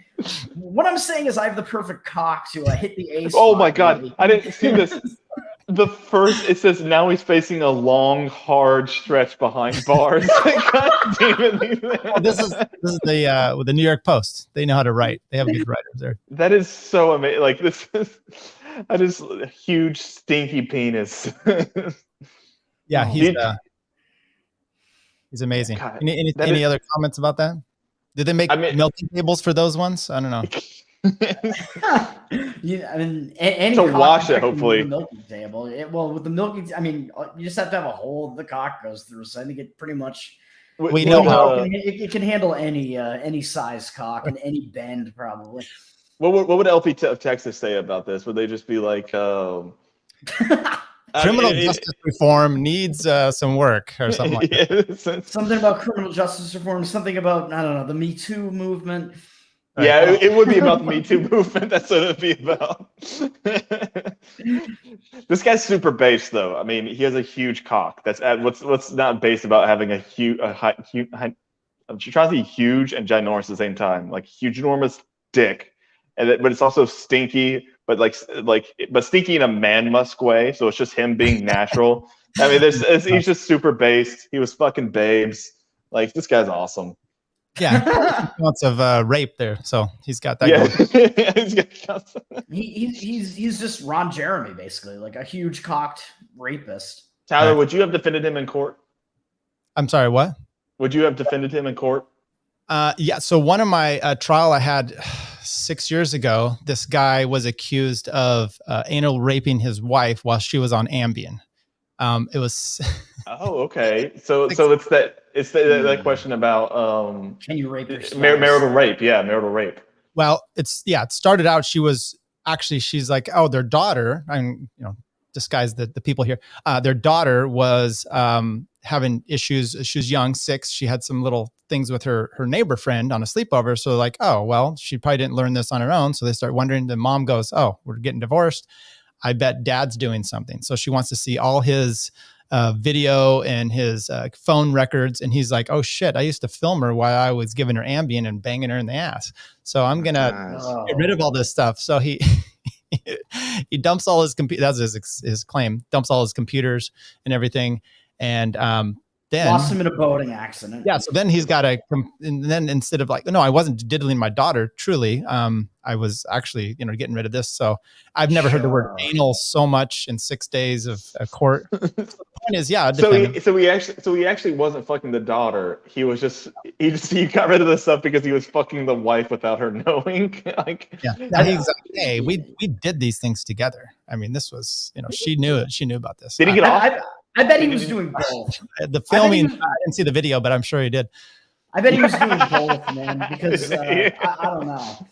What I'm saying is I have the perfect cock to hit the A spot. Oh my god, baby. I didn't see this. The first, it says now he's facing a long, hard stretch behind bars. God damn it. this is the with the New York Post. They know how to write. They have good writers there. That is so amazing. Like this is I just huge stinky penis. Yeah, Oh. he's amazing. God, Any other comments about that? Did they make milking tables for those ones? I don't know. Yeah, I mean, any To cock wash it, can hopefully. use a milking table. Well, with the milking, I mean, you just have to have a hole the cock goes through. So I think it pretty much. We know how. It can handle any size cock and any bend probably. What would LP of Texas say about this? Would they just be like, criminal justice reform needs some work or something like that? Something about criminal justice reform, something about, I don't know, the Me Too movement. Yeah, it would be about the Me Too movement. That's what it'd be about. This guy's super based, though. I mean, he has a huge cock. That's what's not based about having a huge, I'm trying to say huge and ginormous at the same time, like huge, enormous dick, but it's also stinky, but but stinky in a man musk way. So it's just him being natural. I mean, he's just super based. He was fucking babes. Like, this guy's awesome. Yeah, lots of rape there, so he's got that. Yeah, he's just Ron Jeremy, basically, like a huge cocked rapist. Tyler, would you have defended him in court? I'm sorry, what? Would you have defended him in court? Yeah. So one of my trial I had 6 years ago, this guy was accused of anal raping his wife while she was on Ambien. It was. Oh, okay. So it's that question about can you rape your spouse? Marital rape? Yeah, marital rape. Well, it started out. She's like, oh, their daughter. I'm disguise the people here. Their daughter was having issues. She was young, 6. She had some little things with her neighbor friend on a sleepover. So like, oh, well, she probably didn't learn this on her own. So they start wondering. The mom goes, oh, we're getting divorced. I bet dad's doing something. So she wants to see all his video and his phone records. And he's like, oh shit, I used to film her while I was giving her Ambien and banging her in the ass. So I'm going to get rid of all this stuff. So he dumps all his that's his claim, dumps all his computers and everything. And then lost him in a boating accident. Yeah. So then he's got and then instead of like, no, I wasn't diddling my daughter. Truly. I was actually, getting rid of this. So I've never heard the word anal so much in 6 days of court. So the point is, yeah. So he actually wasn't fucking the daughter. He got rid of the stuff because he was fucking the wife without her knowing. Hey, we did these things together. I mean, this was, she knew it. She knew about this. Did he get off? I bet he was doing both. The filming, I didn't see the video, but I'm sure he did. I bet he was doing both, man, because I don't know.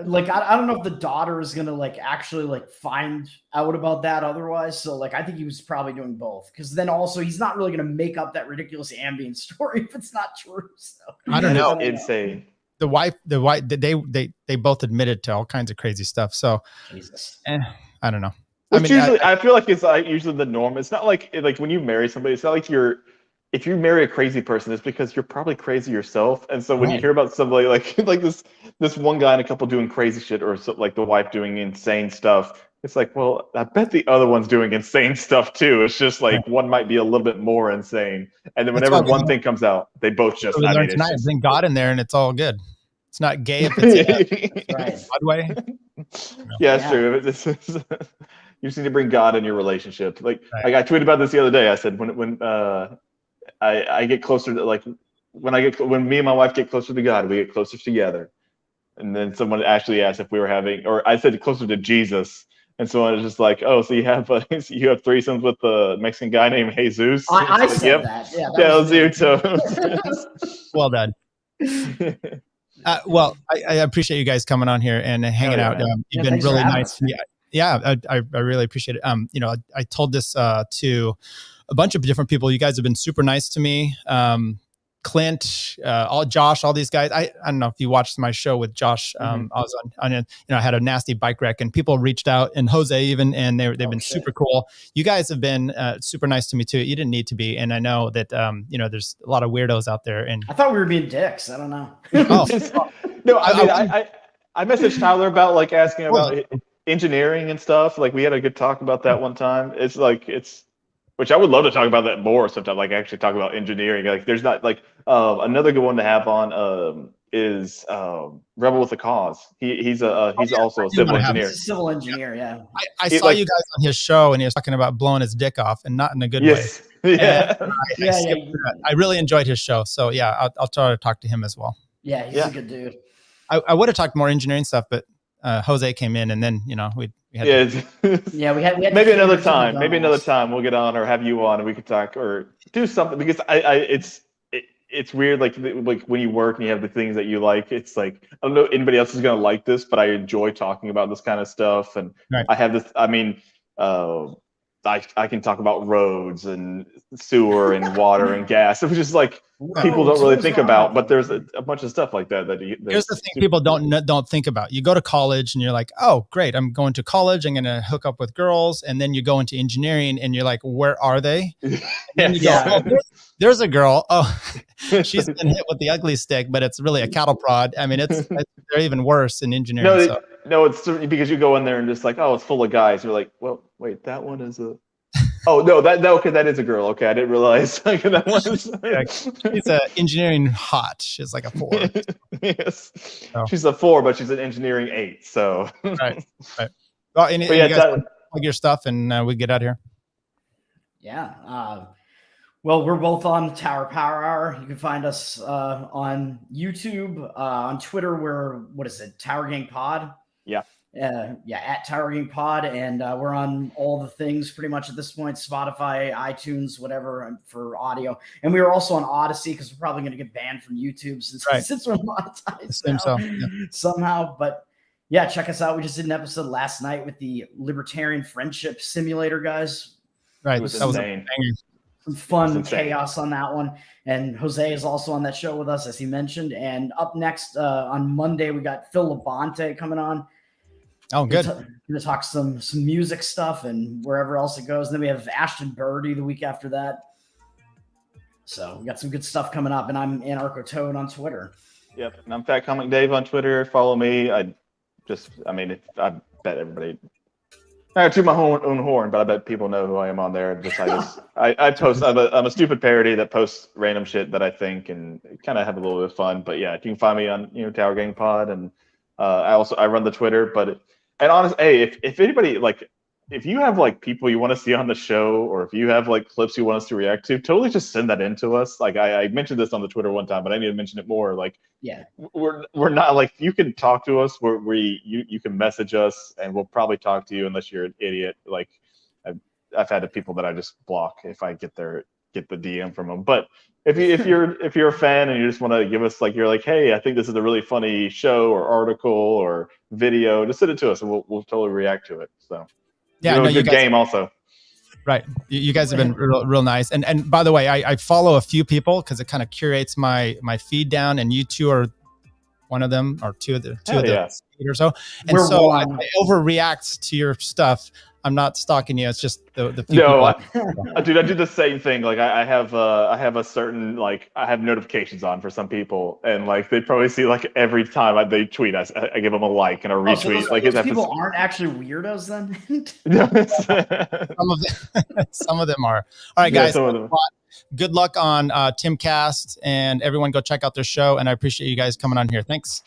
Like, I don't know if the daughter is gonna actually find out about that otherwise. So I think he was probably doing both, because then also he's not really gonna make up that ridiculous Ambien story if it's not true. So I don't know. Insane. The wife, they both admitted to all kinds of crazy stuff. So Jesus. I don't know. I feel like it's usually the norm. It's not like when you marry somebody, it's not like if you marry a crazy person, it's because you're probably crazy yourself. And so when you hear about somebody like this one guy and a couple doing crazy shit, or like the wife doing insane stuff, it's like, well, I bet the other one's doing insane stuff too. It's just like one might be a little bit more insane. And then whenever one thing comes out, they both just bring God in there and it's all good. It's not gay if it's right. odd way. Yeah, it's true. You just need to bring God in your relationship. Like I tweeted about this the other day. I said when I get closer to when me and my wife get closer to God, we get closer together. And then someone actually asked if we were having, or I said closer to Jesus. And someone was just like, oh, so you have threesomes with the Mexican guy named Jesus? I said that. Yeah, that was you too. Well done. Well, I appreciate you guys coming on here and hanging out. You've been really nice. Yeah, I really appreciate it. I told this to a bunch of different people. You guys have been super nice to me. Clint, Josh, all these guys. I don't know if you watched my show with Josh. I was on I had a nasty bike wreck, and people reached out, and Jose even, and they've been super cool. You guys have been super nice to me too. You didn't need to be, and I know that there's a lot of weirdos out there. And I thought we were being dicks. I don't know. No, I messaged Tyler about asking about engineering and stuff. We had a good talk about that one time. Which I would love to talk about that more sometime, actually talk about engineering. There's not another good one to have on. is Rebel with a Cause. He's also a civil engineer. He's a civil engineer, yeah. I saw you guys on his show, and he was talking about blowing his dick off, and not in a good way. Yeah. I really enjoyed his show, so yeah, I'll try to talk to him as well. Yeah, he's a good dude. I would have talked more engineering stuff, but Jose came in, and then we had we had maybe another time. Maybe another time we'll get on or have you on, and we could talk or do something, because it's weird, like when you work and you have the things that you like. It's like, I don't know if anybody else is gonna like this, but I enjoy talking about this kind of stuff, and I have this. I mean, I can talk about roads and sewer and water and gas, which is like people don't really think about. But there's a bunch of stuff like that. Here's the thing people don't think about. You go to college and you're like, oh, great, I'm going to college. I'm going to hook up with girls. And then you go into engineering and you're like, where are they? And then you go, oh, there's a girl. Oh, she's been hit with the ugly stick, but it's really a cattle prod. I mean, they're even worse in engineering. No, it's because you go in there and just like, oh, it's full of guys. You're like, well, wait, that one is a. Oh no, okay, that is a girl. Okay, I didn't realize that one. She's a engineering hot. She's like a 4. Yes, she's a 4, but she's an engineering 8. So right. Well, you guys plug your stuff, and we get out of here. Yeah. Well, we're both on Tower Power Hour. You can find us on YouTube, on Twitter. We're Towergang Pod. Yeah. At Towergang Pod, and we're on all the things pretty much at this point: Spotify, iTunes, whatever, for audio. And we are also on Odyssey, because we're probably going to get banned from YouTube since we're monetized somehow. But yeah, check us out. We just did an episode last night with the Libertarian Friendship Simulator guys. Right, that was insane. Some fun chaos on that one. And Jose is also on that show with us, as he mentioned. And up next on Monday, we got Phil Labonte coming on. Oh, good. We're going to talk some music stuff and wherever else it goes. And then we have Ashton Birdie the week after that. So we got some good stuff coming up. And I'm Anarcho Toad on Twitter. Yep. And I'm Fat Comic Dave on Twitter. Follow me. I bet everybody. I toot my own horn, but I bet people know who I am on there. I post. I'm a stupid parody that posts random shit that I think, and kind of have a little bit of fun. But yeah, you can find me on Towergang Pod, and I run the Twitter. And honestly, hey, if anybody, like, if you have like people you want to see on the show, or if you have like clips you want us to react to, totally just send that in to us. Like I mentioned this on the Twitter one time, but I need to mention it more. Like, yeah, we're not like, you can talk to us. You can message us, and we'll probably talk to you unless you're an idiot. Like I've had people that I just block if I get the DM from them. But if you're a fan and you just want to give us, like, you're like, hey, I think this is a really funny show or article or video, just send it to us and we'll totally react to it. So yeah, good game also. Right, you guys have been real nice. And by the way, I follow a few people because it kind of curates my feed down, and you two are one of them, or two of the or so. And so I overreact to your stuff. I'm not stalking you. It's just the few people. Dude, I do the same thing. Like I have a certain, like, I have notifications on for some people, and like they probably see, like, every time they tweet, I give them a like and a retweet. So those people aren't actually weirdos then. Some of them are. All right, guys. Good luck on Timcast, and everyone go check out their show. And I appreciate you guys coming on here. Thanks.